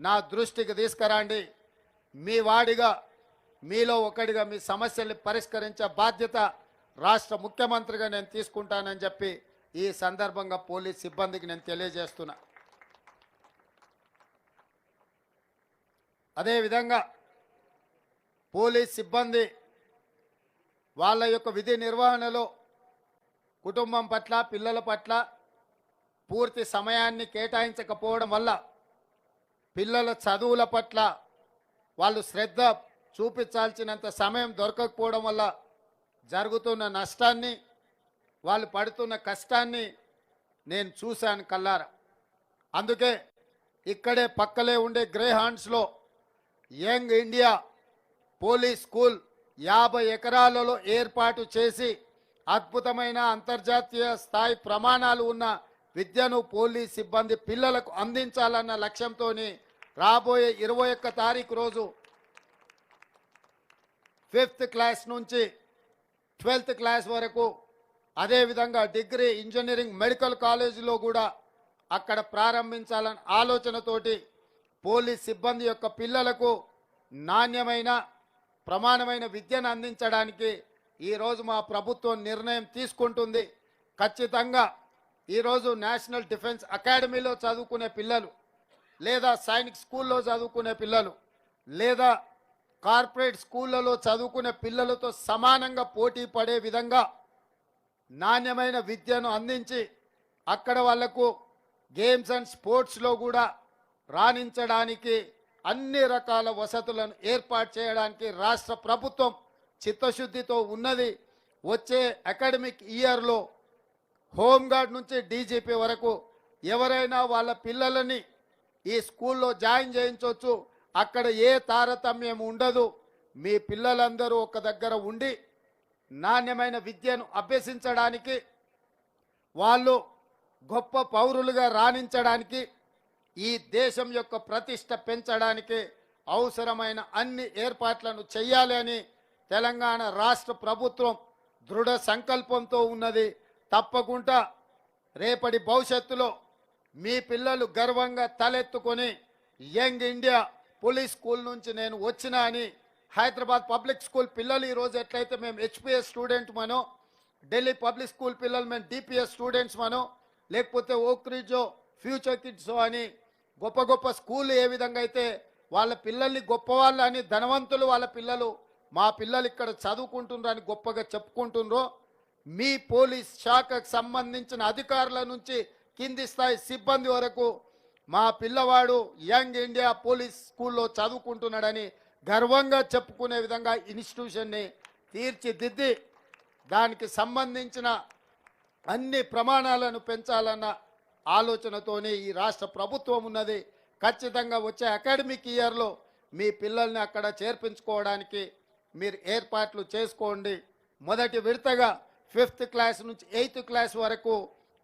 నా దృష్టికి తీసుకురండి. మీ వాడిగా, మీలో ఒకడిగా మీ సమస్యల్ని పరిష్కరించే బాధ్యత రాష్ట్ర ముఖ్యమంత్రిగా నేను తీసుకుంటానని చెప్పి ఈ సందర్భంగా పోలీస్ సిబ్బందికి నేను తెలియజేస్తున్నా. అదేవిధంగా పోలీస్ సిబ్బంది వాళ్ళ యొక్క విధి నిర్వహణలో కుటుంబం పట్ల, పిల్లల పట్ల పూర్తి సమయాన్ని కేటాయించకపోవడం వల్ల పిల్లల చదువుల పట్ల వాళ్ళు శ్రద్ధ చూపించాల్సినంత సమయం దొరకకపోవడం వల్ల జరుగుతున్న నష్టాన్ని, వాళ్ళు పడుతున్న కష్టాన్ని నేను చూశాను కల్లారా. అందుకే ఇక్కడే పక్కలే ఉండే గ్రేహాండ్స్లో యంగ్ ఇండియా పోలీస్ స్కూల్ 50 ఎకరాలలో ఏర్పాటు చేసి అద్భుతమైన అంతర్జాతీయ స్థాయి ప్రమాణాలు ఉన్న విద్యను పోలీస్ సిబ్బంది పిల్లలకు అందించాలన్న లక్ష్యంతో రాబోయే 21 తారీఖు రోజు 5th క్లాస్ నుంచి 12th క్లాస్ వరకు, అదేవిధంగా డిగ్రీ, ఇంజనీరింగ్, మెడికల్ కాలేజీలో కూడా అక్కడ ప్రారంభించాలన్న ఆలోచనతోటి పోలీస్ సిబ్బంది యొక్క పిల్లలకు నాణ్యమైన ప్రమాణమైన విద్యను అందించడానికి ఈరోజు మా ప్రభుత్వం నిర్ణయం తీసుకుంటుంది. ఖచ్చితంగా ఈరోజు నేషనల్ డిఫెన్స్ అకాడమీలో చదువుకునే పిల్లలు, లేదా సైనిక్ స్కూల్లో చదువుకునే పిల్లలు, లేదా కార్పొరేట్ స్కూళ్ళలో చదువుకునే పిల్లలతో సమానంగా పోటీ పడే విధంగా నాణ్యమైన విద్యను అందించి అక్కడ వాళ్లకు గేమ్స్ అండ్ స్పోర్ట్స్లో కూడా రాణించడానికి అన్ని రకాల వసతులను ఏర్పాటు చేయడానికి రాష్ట్ర ప్రభుత్వం చిత్తశుద్ధితో ఉన్నది. వచ్చే అకాడమిక్ ఇయర్లో హోంగార్డ్ నుంచి డీజీపీ వరకు ఎవరైనా వాళ్ళ పిల్లలని ఈ స్కూల్లో జాయిన్ చేయించవచ్చు. అక్కడ ఏ తారతమ్యం ఉండదు. మీ పిల్లలందరూ ఒక దగ్గర ఉండి నాణ్యమైన విద్యను అభ్యసించడానికి, వాళ్ళు గొప్ప పౌరులుగా రాణించడానికి, ఈ దేశం యొక్క ప్రతిష్ట పెంచడానికి అవసరమైన అన్ని ఏర్పాట్లను చేయాలి అని తెలంగాణ రాష్ట్ర ప్రభుత్వం దృఢ సంకల్పంతో ఉన్నది. తప్పకుండా రేపటి భవిష్యత్తులో మీ పిల్లలు గర్వంగా తలెత్తుకొని యంగ్ ఇండియా పోలీస్ స్కూల్ నుంచి నేను వచ్చినా అని, హైదరాబాద్ పబ్లిక్ స్కూల్ పిల్లలు ఈరోజు ఎట్లయితే మేము హెచ్పిఎస్ స్టూడెంట్ మనో, ఢిల్లీ పబ్లిక్ స్కూల్ పిల్లలు మేము డిపిఎస్ స్టూడెంట్స్ మనో, లేకపోతే ఓక్రిజో ఫ్యూచర్ కిడ్స్ అని గొప్ప గొప్ప స్కూల్ ఏ విధంగా అయితే వాళ్ళ పిల్లల్ని గొప్పవాళ్ళు అని ధనవంతులు వాళ్ళ పిల్లలు మా పిల్లలు ఇక్కడ చదువుకుంటున్నారని గొప్పగా చెప్పుకుంటున్నారో, మీ పోలీస్ శాఖకు సంబంధించిన అధికారుల నుంచి కింది స్థాయి సిబ్బంది వరకు మా పిల్లవాడు యంగ్ ఇండియా పోలీస్ స్కూల్లో చదువుకుంటున్నాడని గర్వంగా చెప్పుకునే విధంగా ఇన్స్టిట్యూషన్ని తీర్చిదిద్ది దానికి సంబంధించిన అన్ని ప్రమాణాలను పెంచాలన్న ఆలోచనతోనే ఈ రాష్ట్ర ప్రభుత్వం ఉన్నది. ఖచ్చితంగా వచ్చే అకాడమిక్ ఇయర్లో మీ పిల్లల్ని అక్కడ చేర్పించుకోవడానికి మీరు ఏర్పాట్లు చేసుకోండి. మొదటి విడతగా 5th క్లాస్ నుంచి 8th క్లాస్ వరకు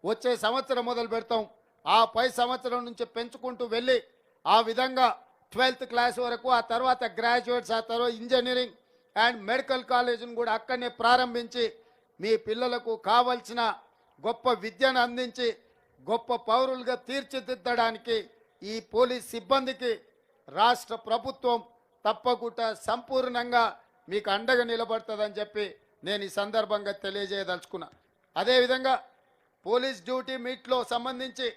వచ్చే సంవత్సరం మొదలు పెడతాం. ఆ పై సంవత్సరం నుంచి పెంచుకుంటూ వెళ్ళి ఆ విధంగా 12th క్లాస్ వరకు, ఆ తర్వాత గ్రాడ్యుయేట్స్, ఆ తర్వాత ఇంజనీరింగ్ అండ్ మెడికల్ కాలేజీని కూడా అక్కడనే ప్రారంభించి మీ పిల్లలకు కావలసిన గొప్ప విద్యను అందించి గొప్ప పౌరులుగా తీర్చిదిద్దడానికి ఈ పోలీస్ సిబ్బందికి రాష్ట్ర ప్రభుత్వం తప్పకుండా సంపూర్ణంగా మీకు అండగా నిలబడుతుందని చెప్పి నేను ఈ సందర్భంగా తెలియజేయదలుచుకున్నా. అదేవిధంగా పోలీస్ డ్యూటీ మీట్లో సంబంధించి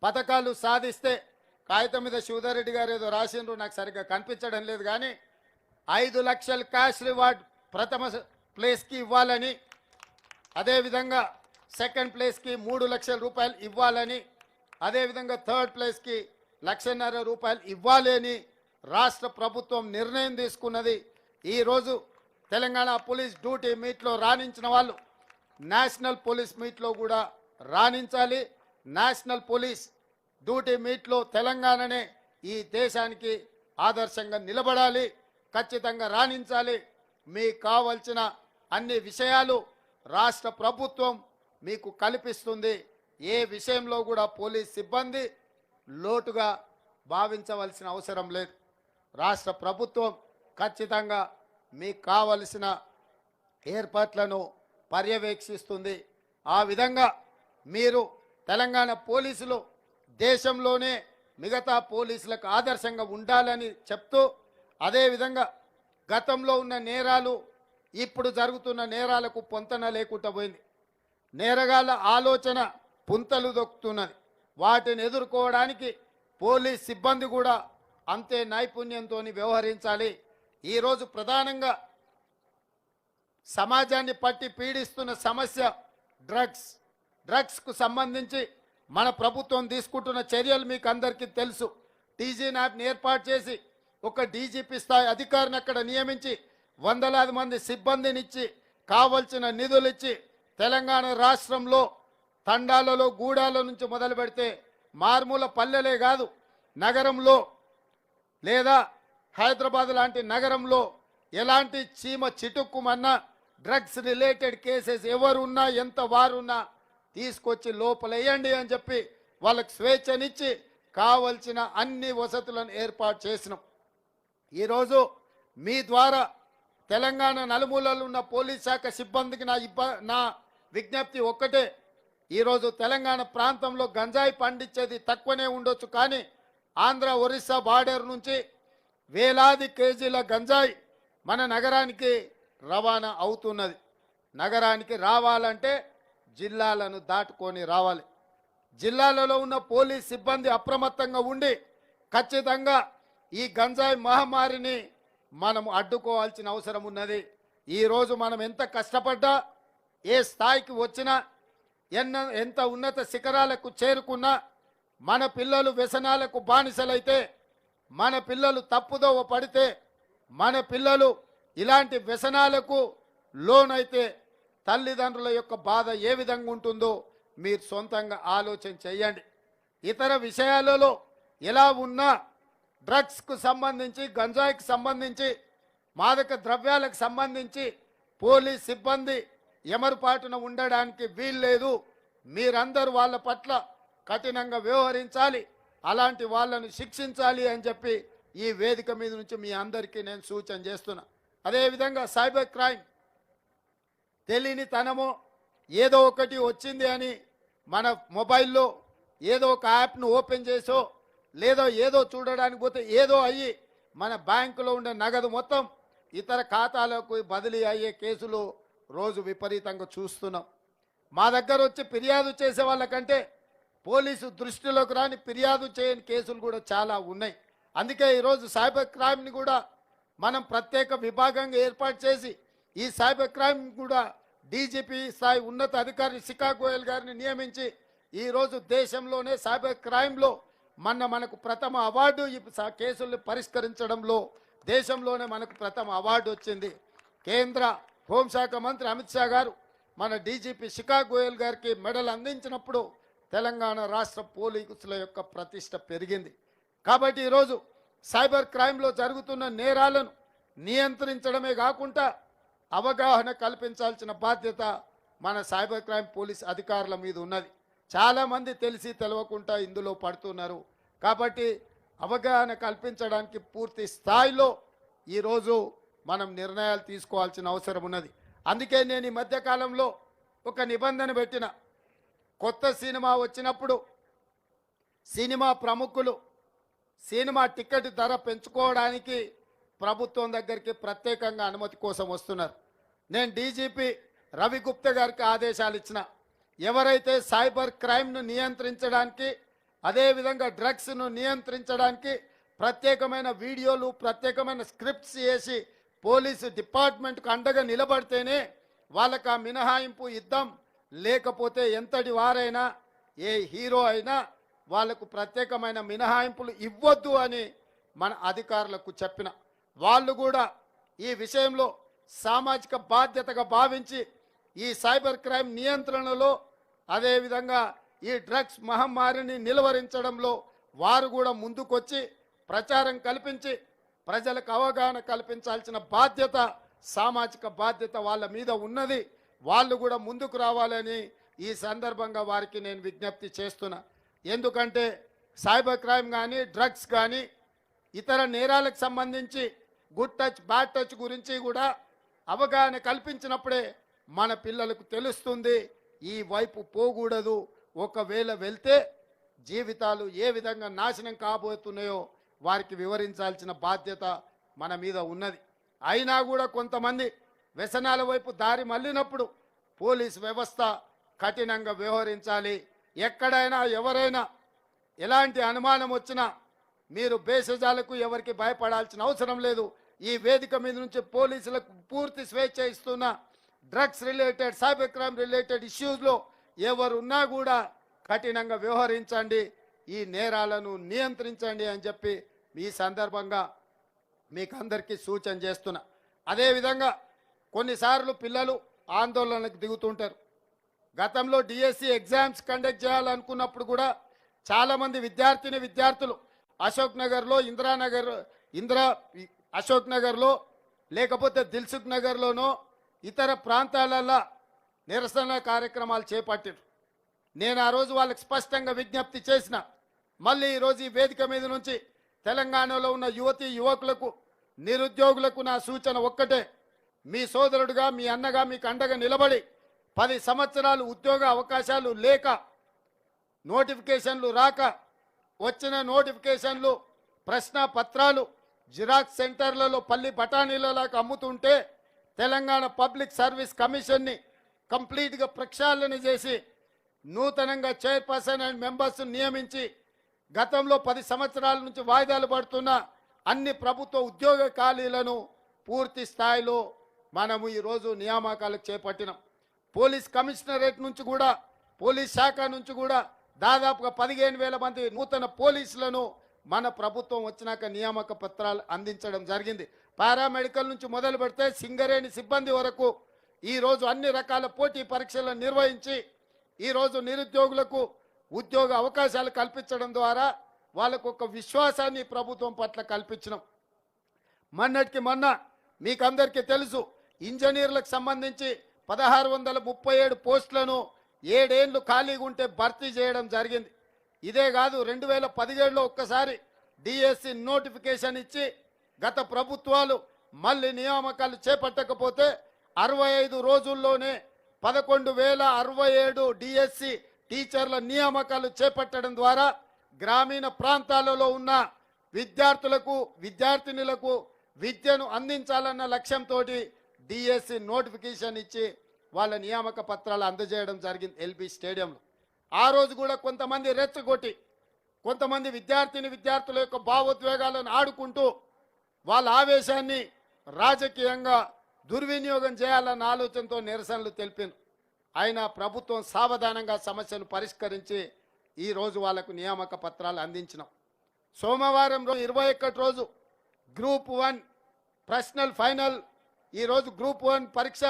పథకాలు సాధిస్తే, కాగితం మీద శివధర్ రెడ్డి గారు ఏదో రాసిండ్రు, నాకు సరిగ్గా కనిపించడం లేదు, కానీ 5 లక్షల క్యాష్ రివార్డ్ ప్రథమ ప్లేస్కి ఇవ్వాలని, అదేవిధంగా సెకండ్ ప్లేస్కి 3 లక్షల రూపాయలు ఇవ్వాలని, అదేవిధంగా థర్డ్ ప్లేస్కి 1,50,000 రూపాయలు ఇవ్వాలి అని రాష్ట్ర ప్రభుత్వం నిర్ణయం తీసుకున్నది. ఈరోజు తెలంగాణ పోలీస్ డ్యూటీ మీట్లో రాణించిన వాళ్ళు నేషనల్ పోలీస్ మీట్లో కూడా రాణించాలి. నేషనల్ పోలీస్ డ్యూటీ మీట్లో తెలంగాణనే ఈ దేశానికి ఆదర్శంగా నిలబడాలి. ఖచ్చితంగా రాణించాలి. మీకు కావలసిన అన్ని విషయాలు రాష్ట్ర ప్రభుత్వం మీకు కల్పిస్తుంది. ఏ విషయంలో కూడా పోలీస్ సిబ్బంది లోటుగా భావించవలసిన అవసరం లేదు. రాష్ట్ర ప్రభుత్వం ఖచ్చితంగా మీకు కావలసిన ఏర్పాట్లను పర్యవేక్షిస్తుంది. ఆ విధంగా మీరు తెలంగాణ పోలీసులు దేశంలోనే మిగతా పోలీసులకు ఆదర్శంగా ఉండాలని చెప్తూ, అదేవిధంగా గతంలో ఉన్న నేరాలు ఇప్పుడు జరుగుతున్న నేరాలకు పొంతన లేకుండా పోయింది. నేరగాళ్ళ ఆలోచన పుంతలు దొక్కుతున్నది. వాటిని ఎదుర్కోవడానికి పోలీస్ సిబ్బంది కూడా అంతే నైపుణ్యంతో వ్యవహరించాలి. ఈరోజు ప్రధానంగా సమాజాన్ని పట్టి పీడిస్తున్న సమస్య డ్రగ్స్కు సంబంధించి మన ప్రభుత్వం తీసుకుంటున్న చర్యలు మీకు అందరికీ తెలుసు. టీజీ న్యాప్ని ఏర్పాటు చేసి ఒక డీజీపీ స్థాయి అధికారిని అక్కడ నియమించి వందలాది మంది సిబ్బందినిచ్చి కావలసిన నిధులు ఇచ్చి తెలంగాణ రాష్ట్రంలో తండాలలో గూడాల నుంచి మొదలు పెడితే మారుమూల పల్లెలే కాదు, నగరంలో లేదా హైదరాబాద్ లాంటి నగరంలో ఎలాంటి చీమ చిటుక్కుమన్నా డ్రగ్స్ రిలేటెడ్ కేసెస్ ఎవరున్నా ఎంత వారున్నా తీసుకొచ్చి లోపలేయండి అని చెప్పి వాళ్ళకి స్వేచ్ఛనిచ్చి కావలసిన అన్ని వసతులను ఏర్పాటు చేసినాం. ఈరోజు మీ ద్వారా తెలంగాణ నలుమూలలు ఉన్న పోలీస్ శాఖ సిబ్బందికి నా విజ్ఞప్తి ఒక్కటే. ఈరోజు తెలంగాణ ప్రాంతంలో గంజాయి పండించేది తక్కువనే ఉండొచ్చు, కానీ ఆంధ్ర ఒరిస్సా బార్డర్ నుంచి వేలాది కేజీల గంజాయి మన నగరానికి రవాణా అవుతున్నది. నగరానికి రావాలంటే జిల్లాలను దాటుకొని రావాలి. జిల్లాలలో ఉన్న పోలీస్ సిబ్బంది అప్రమత్తంగా ఉండి ఖచ్చితంగా ఈ గంజాయి మహమ్మారిని మనం అడ్డుకోవాల్సిన అవసరం ఉన్నది. ఈరోజు మనం ఎంత కష్టపడ్డా, ఏ స్థాయికి వచ్చినా, ఎంత ఉన్నత శిఖరాలకు చేరుకున్నా మన పిల్లలు వ్యసనాలకు బానిసలైతే మన పిల్లలు తప్పుదోవ పడితే, మన పిల్లలు ఇలాంటి వ్యసనాలకు లోనైతే తల్లిదండ్రుల యొక్క బాధ ఏ విధంగా ఉంటుందో మీరు సొంతంగా ఆలోచన చేయండి. ఇతర విషయాలలో ఎలా ఉన్నా డ్రగ్స్కు సంబంధించి, గంజాయికి సంబంధించి, మాదక ద్రవ్యాలకు సంబంధించి పోలీస్ సిబ్బంది ఎమరుపాటున ఉండడానికి వీల్లేదు. మీరందరూ వాళ్ళ పట్ల కఠినంగా వ్యవహరించాలి, అలాంటి వాళ్ళను శిక్షించాలి అని చెప్పి ఈ వేదిక మీద నుంచి మీ అందరికీ నేను సూచన చేస్తున్నా. అదేవిధంగా సైబర్ క్రైమ్, తెలియని తనమో ఏదో ఒకటి వచ్చింది అని మన మొబైల్లో ఏదో ఒక యాప్ను ఓపెన్ చేసో లేదో ఏదో చూడడానికి పోతే ఏదో అయ్యి మన బ్యాంకులో ఉండే నగదు మొత్తం ఇతర ఖాతాలకు బదిలీ అయ్యే కేసులు రోజు విపరీతంగా చూస్తున్నాం. మా దగ్గర వచ్చి ఫిర్యాదు చేసే వాళ్ళకంటే పోలీసు దృష్టిలోకి రాని ఫిర్యాదు చేయని కేసులు కూడా చాలా ఉన్నాయి. అందుకే ఈరోజు సైబర్ క్రైమ్ని కూడా మనం ప్రత్యేక విభాగంగా ఏర్పాటు చేసి ఈ సైబర్ క్రైమ్ కూడా డీజీపీ స్థాయి ఉన్నత అధికారి శిఖా గోయల్ గారిని నియమించి ఈరోజు దేశంలోనే సైబర్ క్రైమ్లో మనకు ప్రథమ అవార్డు, ఈ కేసుల్ని పరిష్కరించడంలో దేశంలోనే మనకు ప్రథమ అవార్డు వచ్చింది. కేంద్ర హోంశాఖ మంత్రి అమిత్ షా గారు మన డీజీపీ శిఖా గోయల్ గారికి మెడల్ అందించినప్పుడు తెలంగాణ రాష్ట్ర పోలీసుల యొక్క ప్రతిష్ట పెరిగింది. కాబట్టి ఈరోజు సైబర్ క్రైమ్లో జరుగుతున్న నేరాలను నియంత్రించడమే కాకుండా అవగాహన కల్పించాల్సిన బాధ్యత మన సైబర్ క్రైమ్ పోలీస్ అధికారుల మీద ఉన్నది. చాలామంది తెలిసి తెలవకుండా ఇందులో పడుతున్నారు. కాబట్టి అవగాహన కల్పించడానికి పూర్తి స్థాయిలో ఈరోజు మనం నిర్ణయాలు తీసుకోవాల్సిన అవసరం ఉన్నది. అందుకే నేను ఈ మధ్యకాలంలో ఒక నిబంధన పెట్టిన, కొత్త సినిమా వచ్చినప్పుడు సినిమా ప్రముఖులు సినిమా టికెట్ ధర పెంచుకోవడానికి ప్రభుత్వం దగ్గరికి ప్రత్యేకంగా అనుమతి కోసం వస్తున్నారు. నేను డీజీపీ రవి గుప్తా గారికి ఆదేశాలు ఇచ్చిన, ఎవరైతే సైబర్ క్రైమ్ను నియంత్రించడానికి, అదేవిధంగా డ్రగ్స్ను నియంత్రించడానికి ప్రత్యేకమైన వీడియోలు, ప్రత్యేకమైన స్క్రిప్ట్స్ వేసి పోలీసు డిపార్ట్మెంట్కు అండగా నిలబడితేనే వాళ్ళకు ఆ మినహాయింపు ఇద్దాం. లేకపోతే ఎంతటి వారైనా, ఏ హీరో అయినా వాళ్లకు ప్రత్యేకమైన మినహాయింపులు ఇవ్వద్దు అని మన అధికారులకు చెప్పిన. వాళ్ళు కూడా ఈ విషయంలో సామాజిక బాధ్యతగా భావించి ఈ సైబర్ క్రైమ్ నియంత్రణలో, అదేవిధంగా ఈ డ్రగ్స్ మహమ్మారిని నిలువరించడంలో వారు కూడా ముందుకొచ్చి ప్రచారం కల్పించి ప్రజలకు అవగాహన కల్పించాల్సిన బాధ్యత, సామాజిక బాధ్యత వాళ్ళ మీద ఉన్నది. వాళ్ళు కూడా ముందుకు రావాలని ఈ సందర్భంగా వారికి నేను విజ్ఞప్తి చేస్తున్నా. ఎందుకంటే సైబర్ క్రైమ్ కానీ, డ్రగ్స్ కానీ, ఇతర నేరాలకు సంబంధించి గుడ్ టచ్, బ్యాడ్ టచ్ గురించి కూడా అవగాహన కల్పించినప్పుడే మన పిల్లలకు తెలుస్తుంది ఈ వైపు పోకూడదు. ఒకవేళ వెళ్తే జీవితాలు ఏ విధంగా నాశనం కాబోతున్నాయో వారికి వివరించాల్సిన బాధ్యత మన మీద ఉన్నది. అయినా కూడా కొంతమంది వ్యసనాల వైపు దారి మళ్ళినప్పుడు పోలీస్ వ్యవస్థ కఠినంగా వ్యవహరించాలి. ఎక్కడైనా ఎవరైనా ఎలాంటి అనుమానం వచ్చినా మీరు భేషజాలకు ఎవరికి భయపడాల్సిన అవసరం లేదు. ఈ వేదిక మీద నుంచి పోలీసులకు పూర్తి స్వేచ్ఛ ఇస్తున్న, drugs related, cyber crime related ఇష్యూస్లో ఎవరున్నా కూడా కఠినంగా వ్యవహరించండి, ఈ నేరాలను నియంత్రించండి అని చెప్పి ఈ సందర్భంగా మీకు అందరికీ సూచన చేస్తున్నా. అదేవిధంగా కొన్నిసార్లు పిల్లలు ఆందోళనకు దిగుతుంటారు. గతంలో డిఎస్సి ఎగ్జామ్స్ కండక్ట్ చేయాలనుకున్నప్పుడు కూడా చాలామంది విద్యార్థులు అశోక్ నగర్లో, అశోక్ నగర్లో లేకపోతే దిల్సుఖ్ నగర్లోనో ఇతర ప్రాంతాలలో నిరసన కార్యక్రమాలు చేపట్టారు. నేను ఆ రోజు వాళ్ళకి స్పష్టంగా విజ్ఞప్తి చేసిన, మళ్ళీ ఈరోజు ఈ వేదిక మీద నుంచి తెలంగాణలో ఉన్న యువతీ యువకులకు, నిరుద్యోగులకు నా సూచన ఒక్కటే, మీ సోదరుడుగా, మీ అన్నగా మీకు అండగా నిలబడి 10 సంవత్సరాలు ఉద్యోగ అవకాశాలు లేక, నోటిఫికేషన్లు రాక, వచ్చిన నోటిఫికేషన్లు ప్రశ్న పత్రాలు జిరాక్స్ సెంటర్లలో పల్లి బఠానీలలాగా అమ్ముతుంటే తెలంగాణ పబ్లిక్ సర్వీస్ కమిషన్ని కంప్లీట్గా ప్రక్షాళన చేసి నూతనంగా చైర్పర్సన్ అండ్ మెంబర్స్ నియమించి గతంలో 10 సంవత్సరాల నుంచి వాయిదాలు పడుతున్న అన్ని ప్రభుత్వ ఉద్యోగ ఖాళీలను పూర్తి స్థాయిలో మనము ఈరోజు నియామకాలకు చేపట్టినాం. పోలీస్ కమిషనరేట్ నుంచి కూడా, పోలీస్ శాఖ నుంచి కూడా దాదాపుగా 15,000 మంది నూతన పోలీసులను మన ప్రభుత్వం వచ్చినాక నియామక పత్రాలు అందించడం జరిగింది. పారామెడికల్ నుంచి మొదలు పెడితే సింగరేణి సిబ్బంది వరకు ఈరోజు అన్ని రకాల పోటీ పరీక్షలను నిర్వహించి ఈరోజు నిరుద్యోగులకు ఉద్యోగ అవకాశాలు కల్పించడం ద్వారా వాళ్ళకు ఒక విశ్వాసాన్ని ప్రభుత్వం పట్ల కల్పించడం. మొన్నటికి మొన్న మీకు అందరికీ తెలుసు, ఇంజనీర్లకు సంబంధించి 1637 పోస్టులను 7 ఏళ్ళు ఖాళీగా ఉంటే భర్తీ చేయడం జరిగింది. ఇదే కాదు, 2017లో ఒక్కసారి డిఎస్సి నోటిఫికేషన్ ఇచ్చి గత ప్రభుత్వాలు మళ్ళీ నియామకాలు చేపట్టకపోతే 65 రోజుల్లోనే 11,067 డిఎస్సి టీచర్ల నియామకాలు చేపట్టడం ద్వారా గ్రామీణ ప్రాంతాలలో ఉన్న విద్యార్థులకు విద్యార్థినులకు విద్యను అందించాలన్న లక్ష్యంతో డిఎస్సి నోటిఫికేషన్ ఇచ్చి వాళ్ళ నియామక పత్రాలు అందజేయడం జరిగింది ఎల్బీ స్టేడియంలో. ఆ రోజు కూడా కొంతమంది రెచ్చగొట్టి కొంతమంది విద్యార్థుల యొక్క భావోద్వేగాలను ఆడుకుంటూ వాళ్ళ ఆవేశాన్ని రాజకీయంగా దుర్వినియోగం చేయాలన్న ఆలోచనతో నిరసనలు తెలిపారు. ఆయన ప్రభుత్వం సావధానంగా సమస్యను పరిష్కరించి ఈరోజు వాళ్ళకు నియామక పత్రాలు అందించినాం. సోమవారం రోజు 21 రోజు గ్రూప్ 1 ప్రశ్నల్ ఫైనల్, ఈరోజు గ్రూప్ 1 పరీక్ష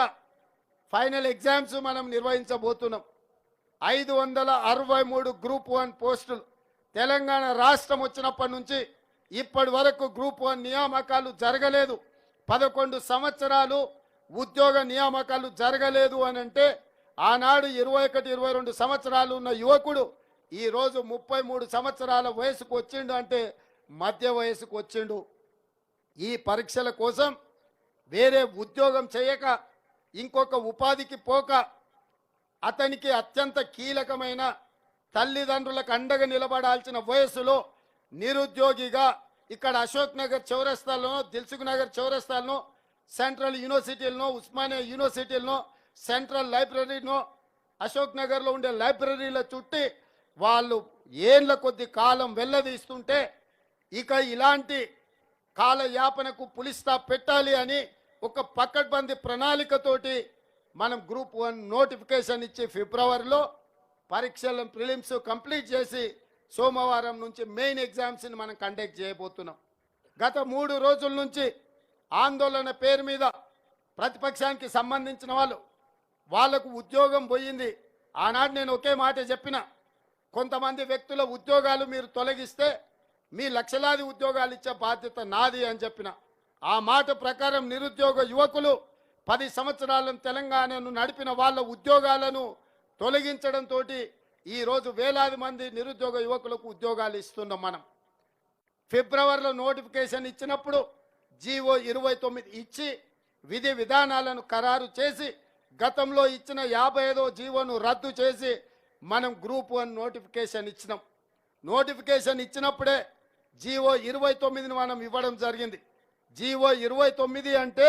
ఫైనల్ ఎగ్జామ్స్ మనం నిర్వహించబోతున్నాం. 563 గ్రూప్ 1 పోస్టులు తెలంగాణ రాష్ట్రం వచ్చినప్పటి నుంచి ఇప్పటి వరకు గ్రూప్ 1 నియామకాలు జరగలేదు. 11 సంవత్సరాలు ఉద్యోగ నియామకాలు జరగలేదు అని అంటే ఆనాడు 21-22 సంవత్సరాలు ఉన్న యువకుడు ఈరోజు 33 సంవత్సరాల వయసుకు వచ్చిండు అంటే మధ్య వయసుకు వచ్చిండు. ఈ పరీక్షల కోసం వేరే ఉద్యోగం చేయక ఇంకొక ఉపాధికి పోక అతనికి అత్యంత కీలకమైన తల్లిదండ్రులకు అండగా నిలబడాల్సిన వయసులో నిరుద్యోగిగా ఇక్కడ అశోక్ నగర్ చౌరస్తాలను, దిల్సుఖ్ నగర్ చౌరస్తాలను, సెంట్రల్ యూనివర్సిటీలను, ఉస్మానియా యూనివర్సిటీలను, సెంట్రల్ లైబ్రరీను, అశోక్ నగర్లో ఉండే లైబ్రరీల చుట్టి వాళ్ళు ఏళ్ల కొద్ది కాలం వెళ్ళదీస్తుంటే ఇక ఇలాంటి కాలయాపనకు పులి స్టాప్ పెట్టాలి అని ఒక పకడ్బందీ ప్రణాళికతోటి మనం గ్రూప్ 1 నోటిఫికేషన్ ఇచ్చి ఫిబ్రవరిలో పరీక్షలను ప్రిలిమ్స్ కంప్లీట్ చేసి సోమవారం నుంచి మెయిన్ ఎగ్జామ్స్ని మనం కండక్ట్ చేయబోతున్నాం. గత 3 రోజుల నుంచి ఆందోళన పేరు మీద ప్రతిపక్షానికి సంబంధించిన వాళ్ళకు ఉద్యోగం పోయింది. ఆనాడు నేను ఒకే మాట చెప్పిన, కొంతమంది వ్యక్తుల ఉద్యోగాలు మీరు తొలగిస్తే మీ లక్షలాది ఉద్యోగాలు ఇచ్చే బాధ్యత నాది అని చెప్పిన. ఆ మాట ప్రకారం నిరుద్యోగ యువకులు 10 సంవత్సరాలను తెలంగాణను నడిపిన వాళ్ళ ఉద్యోగాలను తొలగించడంతో ఈరోజు వేలాది మంది నిరుద్యోగ యువకులకు ఉద్యోగాలు ఇస్తున్నాం. మనం ఫిబ్రవరిలో నోటిఫికేషన్ ఇచ్చినప్పుడు జీవో 29 ఇచ్చి విధి విధానాలను ఖరారు చేసి గతంలో ఇచ్చిన 55వ జీవోను రద్దు చేసి మనం గ్రూప్ 1 నోటిఫికేషన్ ఇచ్చినాం. నోటిఫికేషన్ ఇచ్చినప్పుడే జీవో 29ని మనం ఇవ్వడం జరిగింది. జీవో 29 అంటే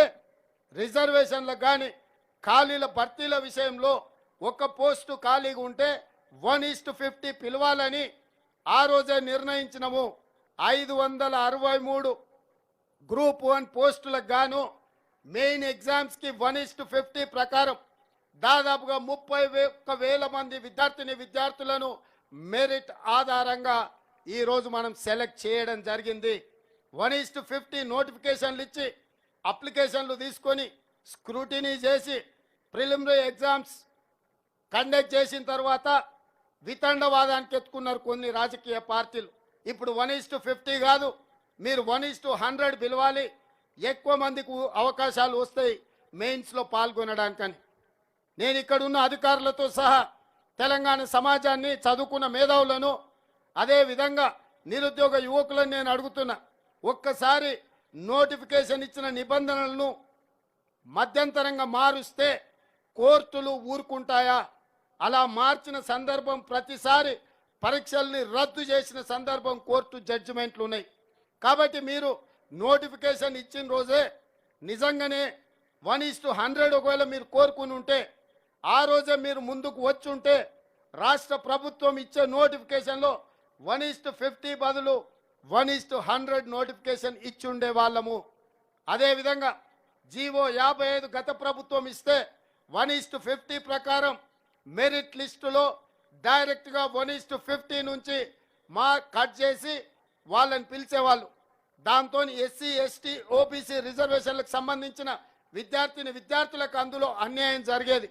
రిజర్వేషన్లకు కానీ ఖాళీల భర్తీల విషయంలో ఒక పోస్టు ఖాళీగా ఉంటే 1:50 పిలవాలని ఆ రోజే నిర్ణయించినము. 563 గ్రూప్ 1 పోస్టులకు గాను మెయిన్ ఎగ్జామ్స్కి 1:50 ప్రకారం దాదాపుగా 31,000 మంది విద్యార్థులను మెరిట్ ఆధారంగా ఈరోజు మనం సెలెక్ట్ చేయడం జరిగింది. 1:50 నోటిఫికేషన్లు ఇచ్చి అప్లికేషన్లు తీసుకొని స్క్రూటినీ చేసి ప్రిలిమినరీ ఎగ్జామ్స్ కండక్ట్ చేసిన తర్వాత వితండవాదానికి ఎత్తుకున్నారు కొన్ని రాజకీయ పార్టీలు. ఇప్పుడు 1:50 కాదు, మీరు 1:100 పిలవాలి, ఎక్కువ మందికి అవకాశాలు వస్తాయి మెయిన్స్లో పాల్గొనడానికని. నేను ఇక్కడ ఉన్న అధికారులతో సహా తెలంగాణ సమాజాన్ని, చదువుకున్న మేధావులను, అదేవిధంగా నిరుద్యోగ యువకులను నేను అడుగుతున్నా, ఒక్కసారి నోటిఫికేషన్ ఇచ్చిన నిబంధనలను మధ్యంతరంగా మారుస్తే కోర్టులు ఊరుకుంటాయా? అలా మార్చిన సందర్భం, ప్రతిసారి పరీక్షల్ని రద్దు చేసిన సందర్భం కోర్టు జడ్జిమెంట్లు ఉన్నాయి. కాబట్టి మీరు నోటిఫికేషన్ ఇచ్చిన రోజే నిజంగానే 1:100 ఒకవేళ మీరు కోరుకుని ఉంటే ఆ రోజే మీరు ముందుకు వచ్చి ఉంటే రాష్ట్ర ప్రభుత్వం ఇచ్చే నోటిఫికేషన్లో 1:50 బదులు 1:100 నోటిఫికేషన్ ఇచ్చి ఉండే వాళ్ళము. అదేవిధంగా జీవో 55 గత ప్రభుత్వం ఇస్తే 1:50 ప్రకారం మెరిట్ లిస్టులో డైరెక్ట్గా 1:50 నుంచి కట్ చేసి వాళ్ళని పిలిచేవాళ్ళు. దాంతో ఎస్సీ ఎస్టీ ఓబీసీ రిజర్వేషన్లకు సంబంధించిన విద్యార్థులకు అందులో అన్యాయం జరిగేది.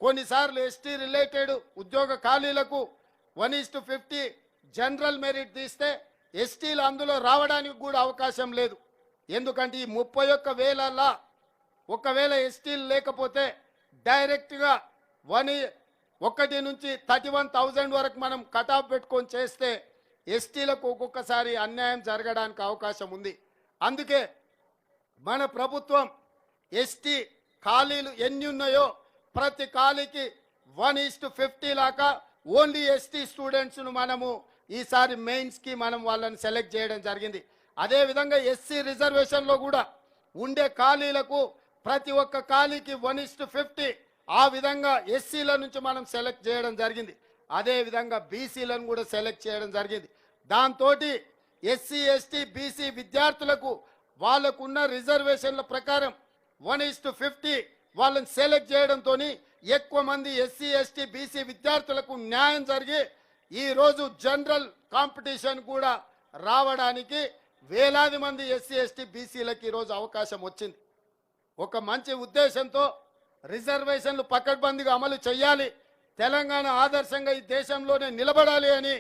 కొన్నిసార్లు ఎస్టీ రిలేటెడ్ ఉద్యోగ ఖాళీలకు 1:50 జనరల్ మెరిట్ తీస్తే ఎస్టీలు అందులో రావడానికి కూడా అవకాశం లేదు. ఎందుకంటే ఈ 31,000లా ఒకవేళ ఎస్టీలు లేకపోతే డైరెక్ట్గా 1 నుంచి 31,000 వరకు మనం కటాఫ్ పెట్టుకొని చేస్తే ఎస్టీలకు ఒక్కొక్కసారి అన్యాయం జరగడానికి అవకాశం ఉంది. అందుకే మన ప్రభుత్వం ఎస్టీ ఖాళీలు ఎన్ని ఉన్నాయో ప్రతి ఖాళీకి 1:50 లాగా ఓన్లీ ఎస్టీ స్టూడెంట్స్ను మనము ఈసారి మెయిన్స్కి మనం వాళ్ళని సెలెక్ట్ చేయడం జరిగింది. అదేవిధంగా ఎస్సీ రిజర్వేషన్లో కూడా ఉండే ఖాళీలకు ప్రతి ఒక్క ఖాళీకి 1:50 ఆ విధంగా ఎస్సీల నుంచి మనం సెలెక్ట్ చేయడం జరిగింది. అదేవిధంగా బీసీలను కూడా సెలెక్ట్ చేయడం జరిగింది. దాంతో ఎస్సీ ఎస్టీ బీసీ విద్యార్థులకు వాళ్ళకున్న రిజర్వేషన్ల ప్రకారం 1:50 వాళ్ళని సెలెక్ట్ చేయడంతో ఎక్కువ మంది ఎస్సీ ఎస్టీ బీసీ విద్యార్థులకు న్యాయం జరిగి ఈరోజు జనరల్ కాంపిటీషన్ కూడా రావడానికి వేలాది మంది ఎస్సీ ఎస్టీ బీసీలకు ఈరోజు అవకాశం వచ్చింది. ఒక మంచి ఉద్దేశంతో రిజర్వేషన్లు పకడ్బందీగా అమలు చేయాలి, తెలంగాణ ఆదర్శంగా ఈ దేశంలోనే నిలబడాలి అని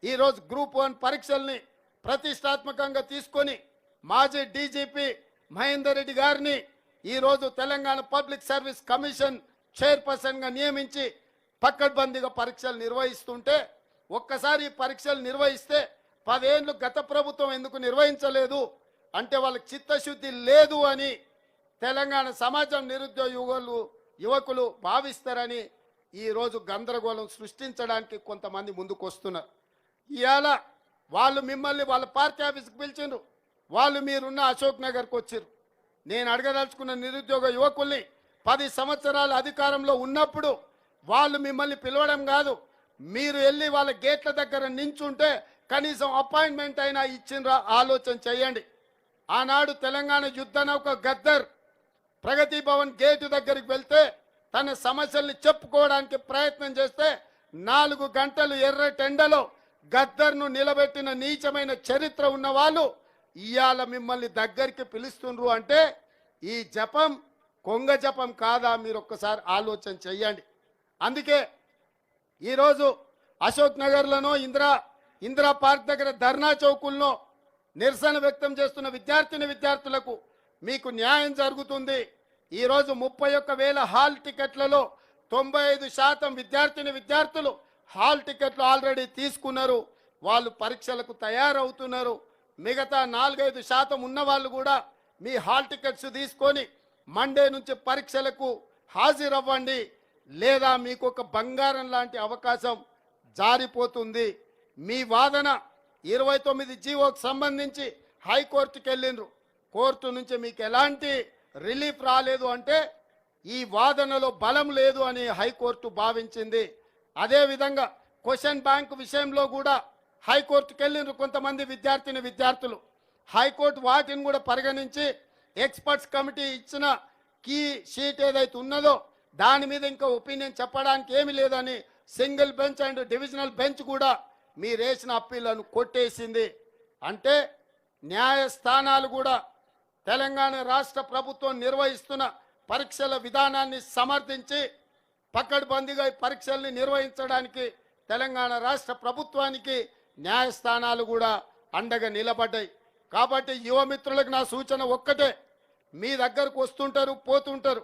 ఈరోజు గ్రూప్ 1 పరీక్షల్ని ప్రతిష్టాత్మకంగా తీసుకొని మాజీ డీజీపీ మహేందర్ రెడ్డి గారిని ఈరోజు తెలంగాణ పబ్లిక్ సర్వీస్ కమిషన్ చైర్పర్సన్గా నియమించి పకడ్బందీగా పరీక్షలు నిర్వహిస్తుంటే ఒక్కసారి పరీక్షలు నిర్వహిస్తే 10 ఏళ్ళు గత ప్రభుత్వం ఎందుకు నిర్వహించలేదు అంటే వాళ్ళకి చిత్తశుద్ధి లేదు అని తెలంగాణ సమాజం నిరుద్యోగ యువకులు భావిస్తారని ఈరోజు గందరగోళం సృష్టించడానికి కొంతమంది ముందుకు వస్తున్నారు. ఇవాళ వాళ్ళు మిమ్మల్ని వాళ్ళ పార్టీ ఆఫీస్కి పిలిచిండ్రు, వాళ్ళు మీరున్న అశోక్ నగర్కి వచ్చారు. నేను అడగదలుచుకున్న నిరుద్యోగ యువకుల్ని 10 సంవత్సరాల అధికారంలో ఉన్నప్పుడు వాళ్ళు మిమ్మల్ని పిలవడం కాదు, మీరు వెళ్ళి వాళ్ళ గేట్ల దగ్గర నించుంటే కనీసం అపాయింట్మెంట్ అయినా ఇచ్చిండ్రా ఆలోచన చేయండి. ఆనాడు తెలంగాణ యుద్ధ నౌక గద్దర్ ప్రగతి భవన్ గేటు దగ్గరికి వెళ్తే తన సమస్యల్ని చెప్పుకోవడానికి ప్రయత్నం చేస్తే 4 గంటలు ఎర్ర టెండలో గద్దర్ను నిలబెట్టిన నీచమైన చరిత్ర ఉన్న వాళ్ళు ఇవాళ మిమ్మల్ని దగ్గరికి పిలుస్తుండ్రు అంటే ఈ జపం కొంగ జపం కాదా? మీరు ఒక్కసారి ఆలోచన చెయ్యండి. అందుకే ఈరోజు అశోక్ నగర్లోనో ఇందిరా పార్క్ దగ్గర ధర్నా చౌకుల్లో నిరసన వ్యక్తం చేస్తున్న విద్యార్థులకు మీకు న్యాయం జరుగుతుంది. ఈరోజు 31,000 హాల్ టికెట్లలో 95% విద్యార్థులు హాల్ టికెట్లు ఆల్రెడీ తీసుకున్నారు, వాళ్ళు పరీక్షలకు తయారవుతున్నారు. మిగతా 4-5% ఉన్న వాళ్ళు కూడా మీ హాల్ టికెట్స్ తీసుకొని మండే నుంచి పరీక్షలకు హాజరవ్వండి, లేదా మీకు ఒక బంగారం లాంటి అవకాశం జారిపోతుంది. మీ వాదన 29 జీవోకి సంబంధించి హైకోర్టుకి వెళ్ళిండ్రు, కోర్టు నుంచి మీకు ఎలాంటి రిలీఫ్ రాలేదు అంటే ఈ వాదనలో బలం లేదు అని హైకోర్టు భావించింది. అదేవిధంగా క్వశ్చన్ బ్యాంక్ విషయంలో కూడా హైకోర్టుకి వెళ్ళిండ్రు కొంతమంది విద్యార్థులు. హైకోర్టు వాటిని కూడా పరిగణించి ఎక్స్పర్ట్స్ కమిటీ ఇచ్చిన కీ షీట్ ఏదైతే ఉన్నదో దాని మీద ఇంకా ఒపీనియన్ చెప్పడానికి ఏమీ లేదని single bench and divisional bench కూడా మీరు వేసిన అప్పీళ్లను కొట్టేసింది. అంటే న్యాయస్థానాలు కూడా తెలంగాణ రాష్ట్ర ప్రభుత్వం నిర్వహిస్తున్న పరీక్షల విధానాన్ని సమర్థించి పకడ్బందీగా పరీక్షల్ని నిర్వహించడానికి తెలంగాణ రాష్ట్ర ప్రభుత్వానికి న్యాయస్థానాలు కూడా అండగా నిలబడ్డాయి. కాబట్టి యువమిత్రులకు నా సూచన ఒక్కటే, మీ దగ్గరకు వస్తుంటారు పోతుంటారు,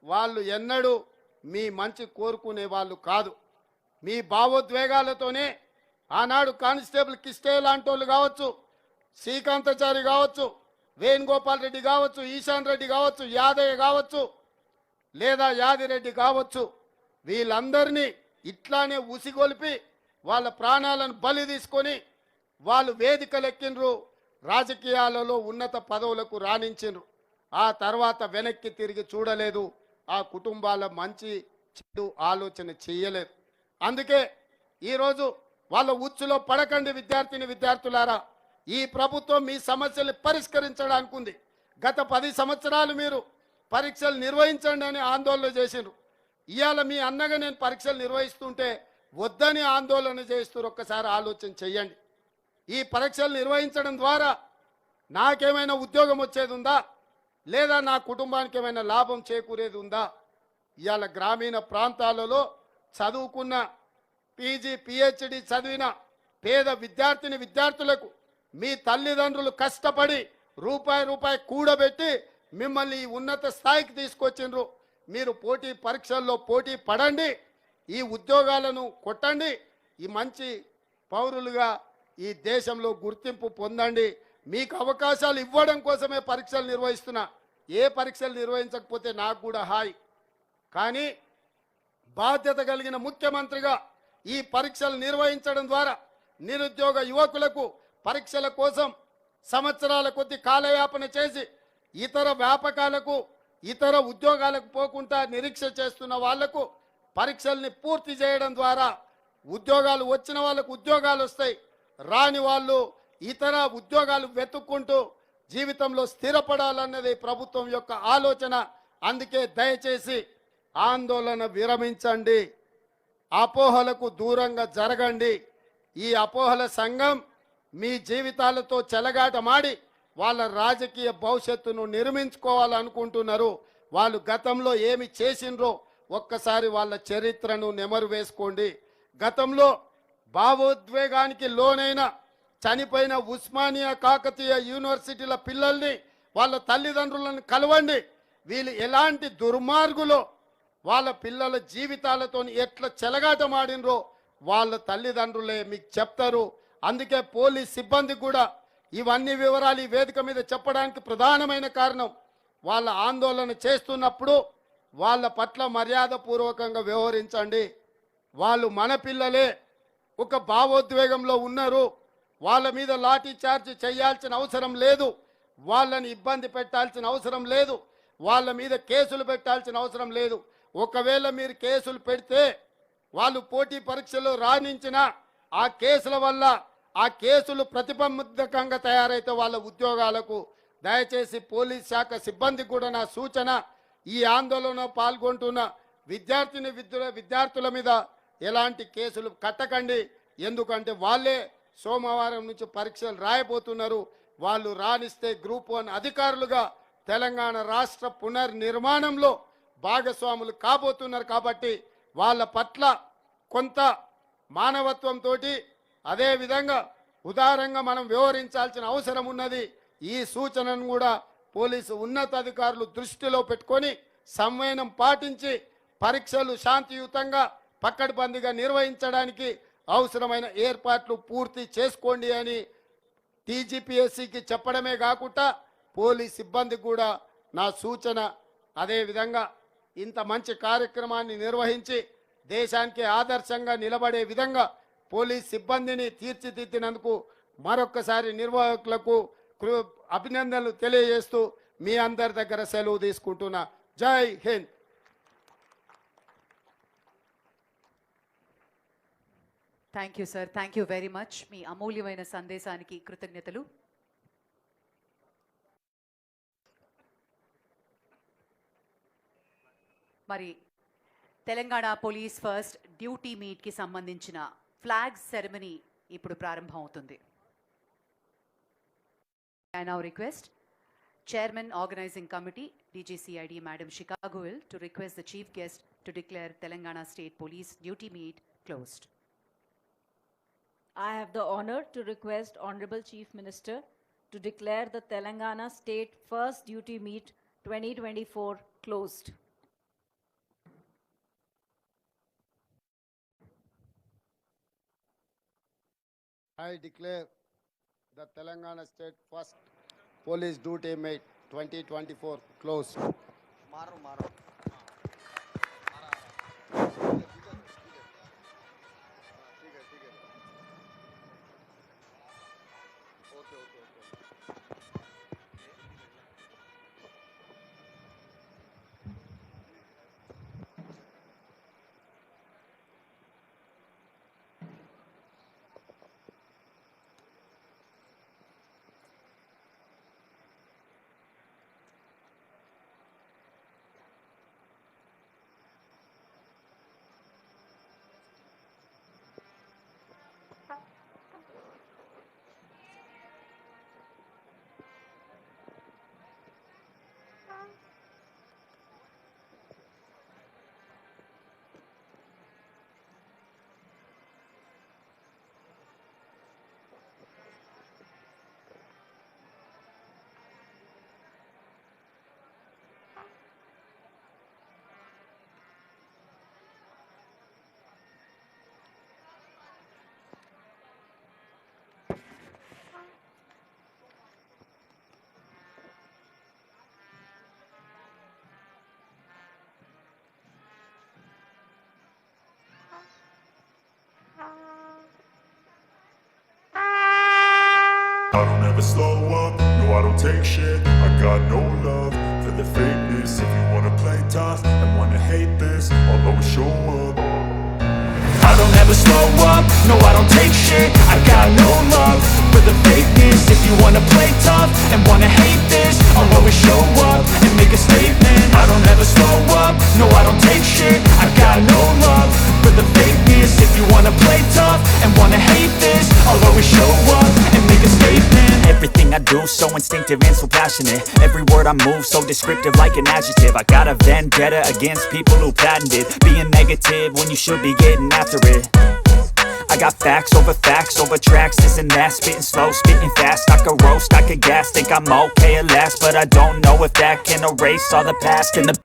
వాళ్ళు ఎన్నడూ మీ మంచి కోరుకునే వాళ్ళు కాదు. మీ భావోద్వేగాలతోనే ఆనాడు కానిస్టేబుల్ కిష్టే లాంటి వాళ్ళు కావచ్చు, శ్రీకాంతాచారి కావచ్చు, వేణుగోపాల్ రెడ్డి కావచ్చు, ఈశాన్ రెడ్డి కావచ్చు, యాదయ్య కావచ్చు, లేదా యాదిరెడ్డి కావచ్చు, వీళ్ళందరినీ ఇట్లానే ఉసిగొల్పి వాళ్ళ ప్రాణాలను బలి తీసుకొని వాళ్ళు వేదికలెక్కిండ్రు, రాజకీయాలలో ఉన్నత పదవులకు రాణించిండ్రు. ఆ తర్వాత వెనక్కి తిరిగి చూడలేదు, ఆ కుటుంబాల మంచి చెడు ఆలోచన చేయలేదు. అందుకే ఈరోజు వాళ్ళ ఉచ్చులో పడకండి విద్యార్థులారా. ఈ ప్రభుత్వం మీ సమస్యలు పరిష్కరించడానికి ఉంది. గత 10 సంవత్సరాలు మీరు పరీక్షలు నిర్వహించండి అని ఆందోళన చేసిండ్రు. ఇవాళ మీ అన్నగా నేను పరీక్షలు నిర్వహిస్తుంటే వద్దని ఆందోళన చేస్తూ ఒక్కసారి ఆలోచన చెయ్యండి. ఈ పరీక్షలు నిర్వహించడం ద్వారా నాకేమైనా ఉద్యోగం వచ్చేది ఉందా, లేదా నా కుటుంబానికి ఏమైనా లాభం చేకూరేది ఉందా? ఇవాళ గ్రామీణ ప్రాంతాలలో చదువుకున్న పీజీ పిహెచ్డి చదివిన పేద విద్యార్థులకు మీ తల్లిదండ్రులు కష్టపడి రూపాయి కూడబెట్టి మిమ్మల్ని ఈ ఉన్నత స్థాయికి తీసుకొచ్చిండ్రు. మీరు పోటీ పరీక్షల్లో పోటీ పడండి, ఈ ఉద్యోగాలను కొట్టండి, ఈ మంచి పౌరులుగా ఈ దేశంలో గుర్తింపు పొందండి. మీకు అవకాశాలు ఇవ్వడం కోసమే పరీక్షలు నిర్వహిస్తున్నా. ఏ పరీక్షలు నిర్వహించకపోతే నాకు కూడా హాయ్. కానీ బాధ్యత కలిగిన ముఖ్యమంత్రిగా ఈ పరీక్షలు నిర్వహించడం ద్వారా నిరుద్యోగ యువకులకు పరీక్షల కోసం సంవత్సరాల కొద్ది కాలయాపన చేసి ఇతర వ్యాపకాలకు ఇతర ఉద్యోగాలకు పోకుండా నిరీక్ష చేస్తున్న వాళ్లకు పరీక్షల్ని పూర్తి చేయడం ద్వారా ఉద్యోగాలు వచ్చిన వాళ్ళకు ఉద్యోగాలు వస్తాయి, రాని వాళ్ళు ఇతర ఉద్యోగాలు వెతుక్కుంటూ జీవితంలో స్థిరపడాలన్నది ప్రభుత్వం యొక్క ఆలోచన. అందుకే దయచేసి ఆందోళన విరమించండి, అపోహలకు దూరంగా జరగండి. ఈ అపోహల సంఘం మీ జీవితాలతో చెలగాటమాడి వాళ్ళ రాజకీయ భవిష్యత్తును నిర్మించుకోవాలనుకుంటున్నారు. వాళ్ళు గతంలో ఏమి చేసిండ్రో ఒక్కసారి వాళ్ళ చరిత్రను నెమరు వేసుకోండి. గతంలో భావోద్వేగానికి లోనైన చనిపోయిన ఉస్మానియా కాకతీయ యూనివర్సిటీల పిల్లల్ని వాళ్ళ తల్లిదండ్రులను కలవండి. వీళ్ళు ఎలాంటి దుర్మార్గులో వాళ్ళ పిల్లల జీవితాలతో ఎట్లా చెలగాటమాడినరో వాళ్ళ తల్లిదండ్రులే మీకు చెప్తారు. అందుకే పోలీస్ సిబ్బంది కూడా ఇవన్నీ వివరాలు ఈ వేదిక మీద చెప్పడానికి ప్రధానమైన కారణం, వాళ్ళ ఆందోళన చేస్తున్నప్పుడు వాళ్ళ పట్ల మర్యాదపూర్వకంగా వ్యవహరించండి. వాళ్ళు మన పిల్లలే, ఒక భావోద్వేగంలో ఉన్నారు, వాళ్ళ మీద లాఠీ చార్జ్ చేయాల్సిన అవసరం లేదు, వాళ్ళని ఇబ్బంది పెట్టాల్సిన అవసరం లేదు, వాళ్ళ మీద కేసులు పెట్టాల్సిన అవసరం లేదు. ఒకవేళ మీరు కేసులు పెడితే వాళ్ళు పోటీ పరీక్షలో రాణించిన ఆ కేసుల వల్ల ఆ కేసులు ప్రతిబంధకంగా తయారైతే వాళ్ళ ఉద్యోగాలకు దయచేసి పోలీస్ శాఖ సిబ్బందికి కూడా నా సూచన, ఈ ఆందోళన పాల్గొంటున్న విద్యార్థుల మీద ఎలాంటి కేసులు కట్టకండి. ఎందుకంటే వాళ్ళే సోమవారం నుంచి పరీక్షలు రాయబోతున్నారు. వాళ్ళు రాణిస్తే గ్రూప్ 1 అధికారులుగా తెలంగాణ రాష్ట్ర పునర్నిర్మాణంలో భాగస్వాములు కాబోతున్నారు. కాబట్టి వాళ్ళ పట్ల కొంత మానవత్వంతో అదేవిధంగా ఉదారంగా మనం వ్యవహరించాల్సిన అవసరం ఉన్నది. ఈ సూచనను కూడా పోలీసు ఉన్నతాధికారులు దృష్టిలో పెట్టుకొని సంయమనం పాటించి పరీక్షలు శాంతియుతంగా పక్కడబందీగా నిర్వహించడానికి అవసరమైన ఏర్పాట్లు పూర్తి చేసుకోండి అని టీజీపీఎస్సీకి చెప్పడమే కాకుండా పోలీస్ సిబ్బందికి కూడా నా సూచన. అదేవిధంగా ఇంత మంచి కార్యక్రమాన్ని నిర్వహించి దేశానికి ఆదర్శంగా నిలబడే విధంగా పోలీస్ సిబ్బందిని తీర్చిదిద్దినందుకు మరొక్కసారి నిర్వాహకులకు అభినందనలు తెలియజేస్తూ మీ అందరి దగ్గర సెలవు తీసుకుంటున్నా. జై హింద్. Thank you sir, thank you very much. మీ అమూల్యమైన సందేశానికి కృతజ్ఞతలు. మరి తెలంగాణ పోలీస్ ఫస్ట్ డ్యూటీ మీట్కి సంబంధించిన ఫ్లాగ్ సెరమనీ ఇప్పుడు ప్రారంభం అవుతుంది. I now request Chairman Organizing Committee DGCID Madam Shika Goel to request the Chief Guest to declare Telangana State Police Duty Meet closed. I have the honor to request Honorable Chief Minister to declare the Telangana State First Duty Meet 2024 closed. I declare the Telangana State First Police Duty Meet 2024 closed. I don't ever slow up, no I don't take shit. I got no love for the fakeness. If you wanna play tough and wanna hate this, I'll always show up. I don't ever slow up, no I don't take shit. I got no love for the fakeness. If you wanna play tough and wanna hate this, I'll always show up and make a statement. I don't ever slow up, no I don't take shit. I got no love for the fakeness. If you wanna play tough and wanna hate this, I'll always show up and make a statement. Everything I do so instinctive and so passionate. Every word I move so descriptive like an adjective. I got a vendetta against people who patented being negative when you should be getting after it. I got facts over tracks, this and that. Spitting slow, spitting fast. I could roast, I could gas. Think I'm okay at last, but I don't know if that can erase all the past and the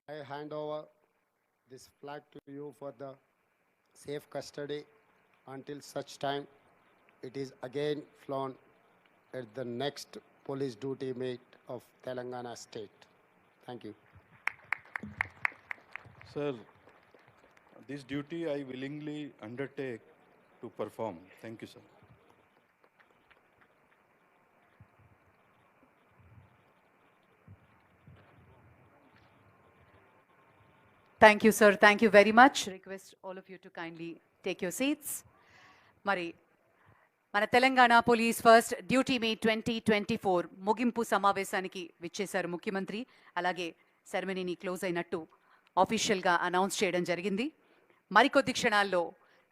I hand over this flag to you for the safe custody until such time it is again flown at the next police duty meet of Telangana state. Thank you. Sir, this duty I willingly undertake to perform. Thank you, sir. Thank you sir, thank you very much. Request all of you to kindly take your seats. మరి మన తెలంగాణ పోలీస్ ఫస్ట్ డ్యూటీ మీ 2024 ముగింపు సమావేశానికి విచ్చేశారు ముఖ్యమంత్రి. అలాగే సెరమనీని క్లోజ్ అయినట్టు ఆఫీషియల్గా అనౌన్స్ చేయడం జరిగింది. మరికొద్ది క్షణాల్లో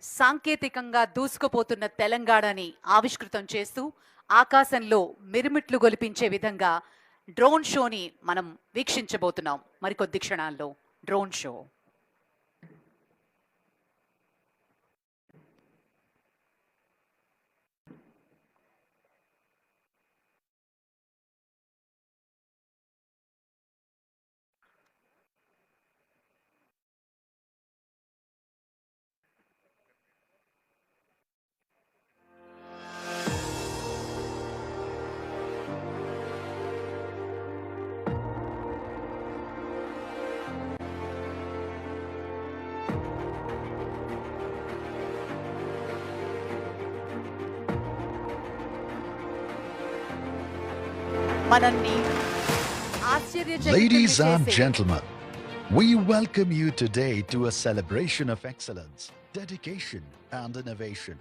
సాంకేతికంగా దూసుకుపోతున్న తెలంగాణని ఆవిష్కృతం చేస్తూ ఆకాశంలో మిరుమిట్లు గొలిపించే విధంగా డ్రోన్ షోని మనం వీక్షించబోతున్నాం మరికొద్ది క్షణాల్లో. Drone show. మనల్ని ఆశ్చర్యచకితుల్ని Ladies and చేసే gentlemen, we welcome you today to a celebration of excellence, dedication, and innovation.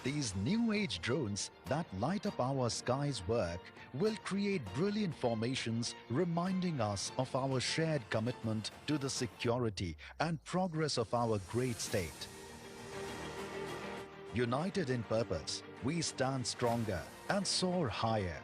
These new age drones that light up our skies work will create brilliant formations reminding us of our shared commitment to the security and progress of our great state. United in purpose, we stand stronger and soar higher.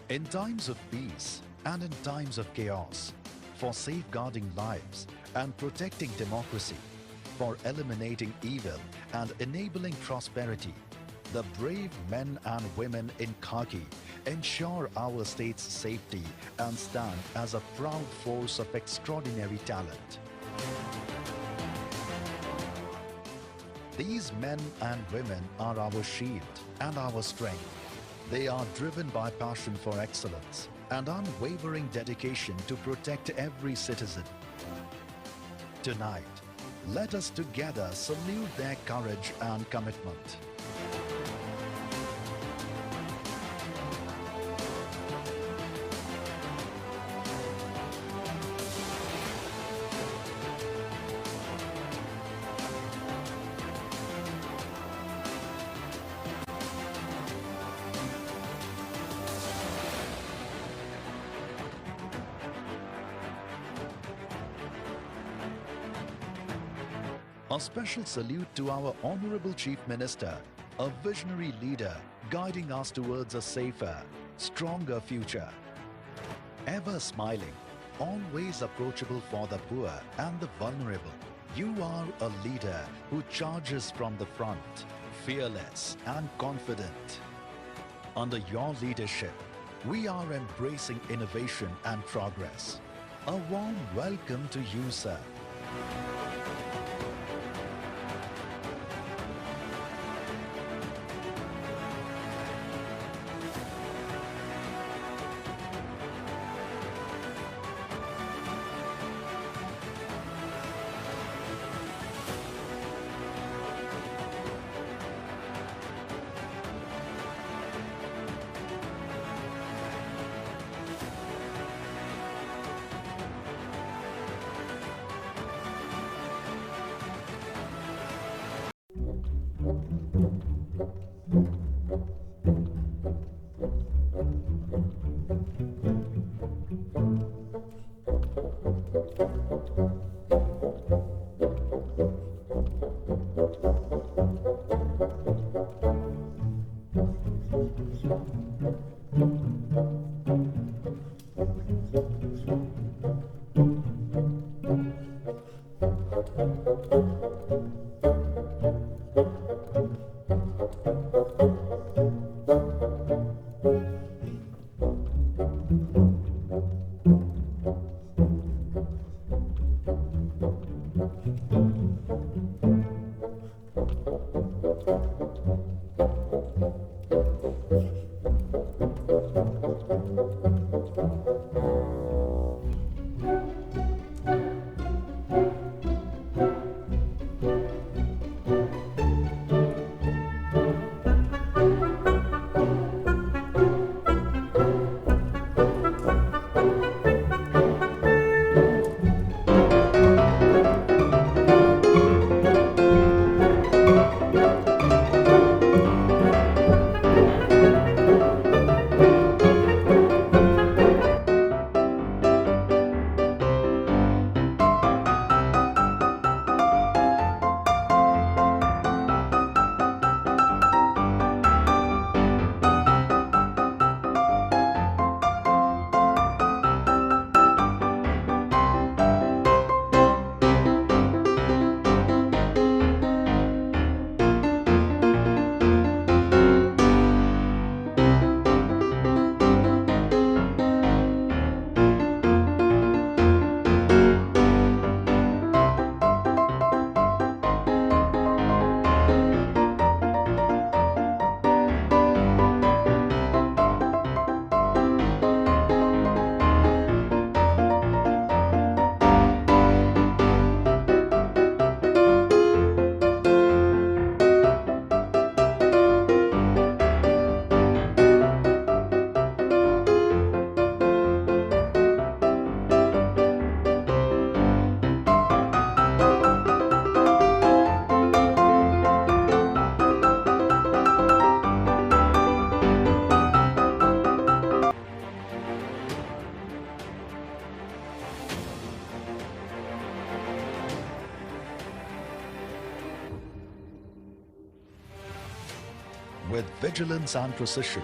In times of peace and in times of chaos, for safeguarding lives and protecting democracy, for eliminating evil and enabling prosperity, the brave men and women in khaki ensure our state's safety and stand as a proud force of extraordinary talent. These men and women are our shield and our strength. They are driven by passion for excellence and unwavering dedication to protect every citizen. Tonight, let us together salute their courage and commitment. A special salute to our Honorable Chief Minister, a visionary leader guiding us towards a safer, stronger future. Ever smiling, always approachable for the poor and the vulnerable, you are a leader who charges from the front, fearless and confident. Under your leadership, we are embracing innovation and progress. A warm welcome to you, sir. with vigilance and precision.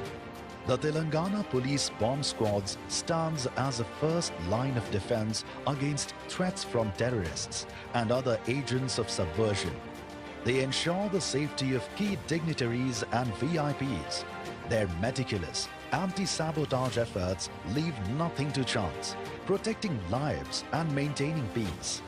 The Telangana Police Bomb Squads stands as a first line of defense against threats from terrorists and other agents of subversion. They ensure the safety of key dignitaries and VIPs. Their meticulous anti-sabotage efforts leave nothing to chance, protecting lives and maintaining peace.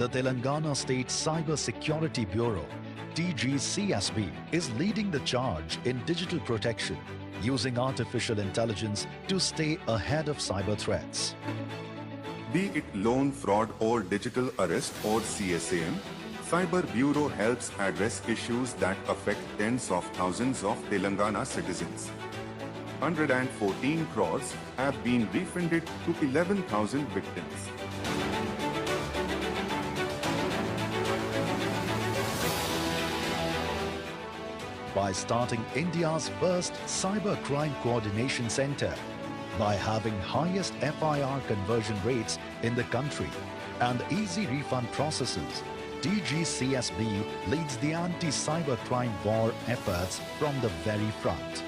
The Telangana State Cyber Security Bureau, TGCSB, is leading the charge in digital protection, using artificial intelligence to stay ahead of cyber threats. Be it loan fraud or digital arrest or CSAM, Cyber Bureau helps address issues that affect tens of thousands of Telangana citizens. 114 crores have been refunded to 11,000 victims. By starting India's first Cyber Crime Coordination Center, by having highest FIR conversion rates in the country and easy refund processes, TGCSB leads the anti-cyber crime war efforts from the very front.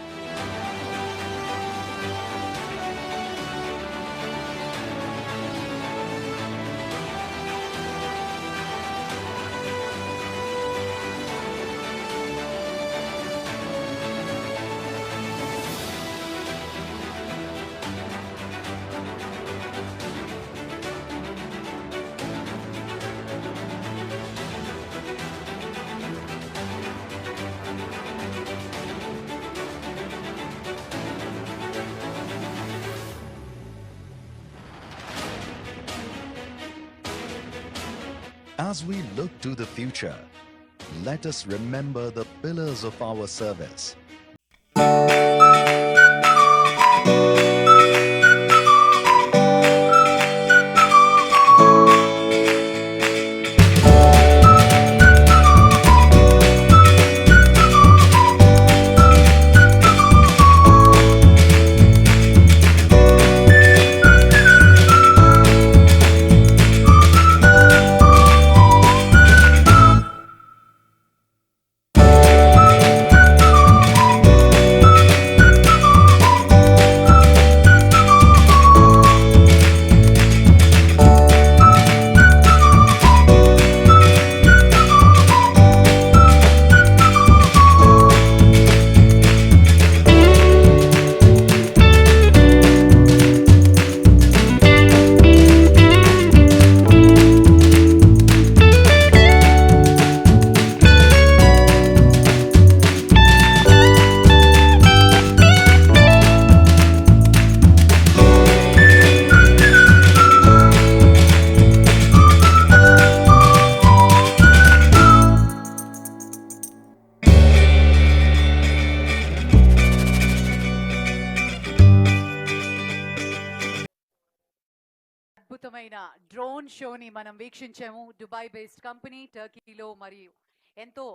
As we look to the future, let us remember the pillars of our service. అద్భుతమైన డ్రోన్ షోని మనం వీక్షించాము. దుబాయ్ బేస్డ్ కంపెనీ టర్కీలో మరియు ఎంతో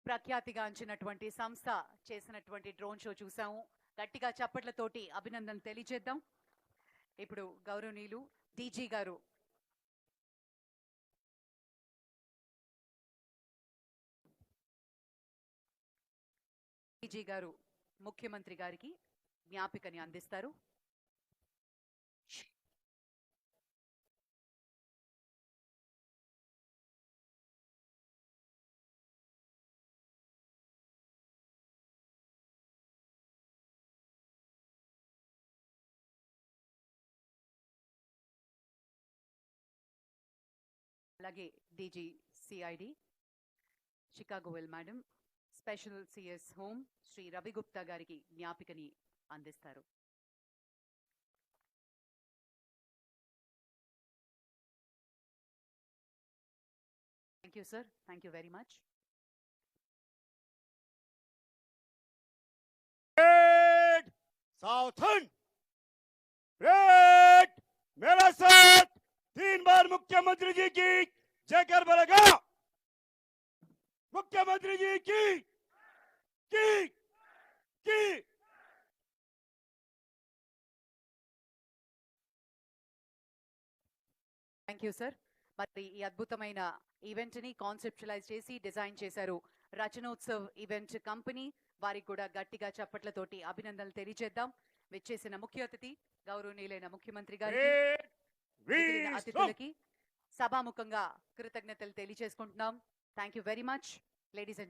ప్రఖ్యాతిగాంచినటువంటి సంస్థ చేసినటువంటి డ్రోన్ షో చూసాము. గట్టిగా చప్పట్లతోటి అభినందనలు తెలియజేద్దాం. ఇప్పుడు గౌరవనీయులు డీజీ గారు ముఖ్యమంత్రి గారికి జ్ఞాపికని అందిస్తారు. అలాగే DG CID Shikha Goyal madam, special CS home Shri Ravi Gupta గారికి జ్ఞాపికని అందిస్తారు. Thank you sir, thank you very much. Southern red मेरा साथ 3 बार मुख्यमंत्री जी की जयकार बोलेगा. मुख्यमंत्री जी की థ్యాంక్ యూ సార్. మరి ఈ అద్భుతమైన ఈవెంట్ ని కాన్సెప్చువలైజ్ చేసి డిజైన్ చేశారు రచనోత్సవ్ ఈవెంట్ కంపెనీ. వారికి కూడా గట్టిగా చప్పట్లతోటి అభినందనలు తెలియజేద్దాం. విచ్చేసిన ముఖ్య అతిథి గౌరవనీయులైన ముఖ్యమంత్రి గారికి, మిగిలిన అతిథులకి సభాముఖంగా కృతజ్ఞతలు తెలియజేసుకుంటున్నాం. Thank you very much ladies and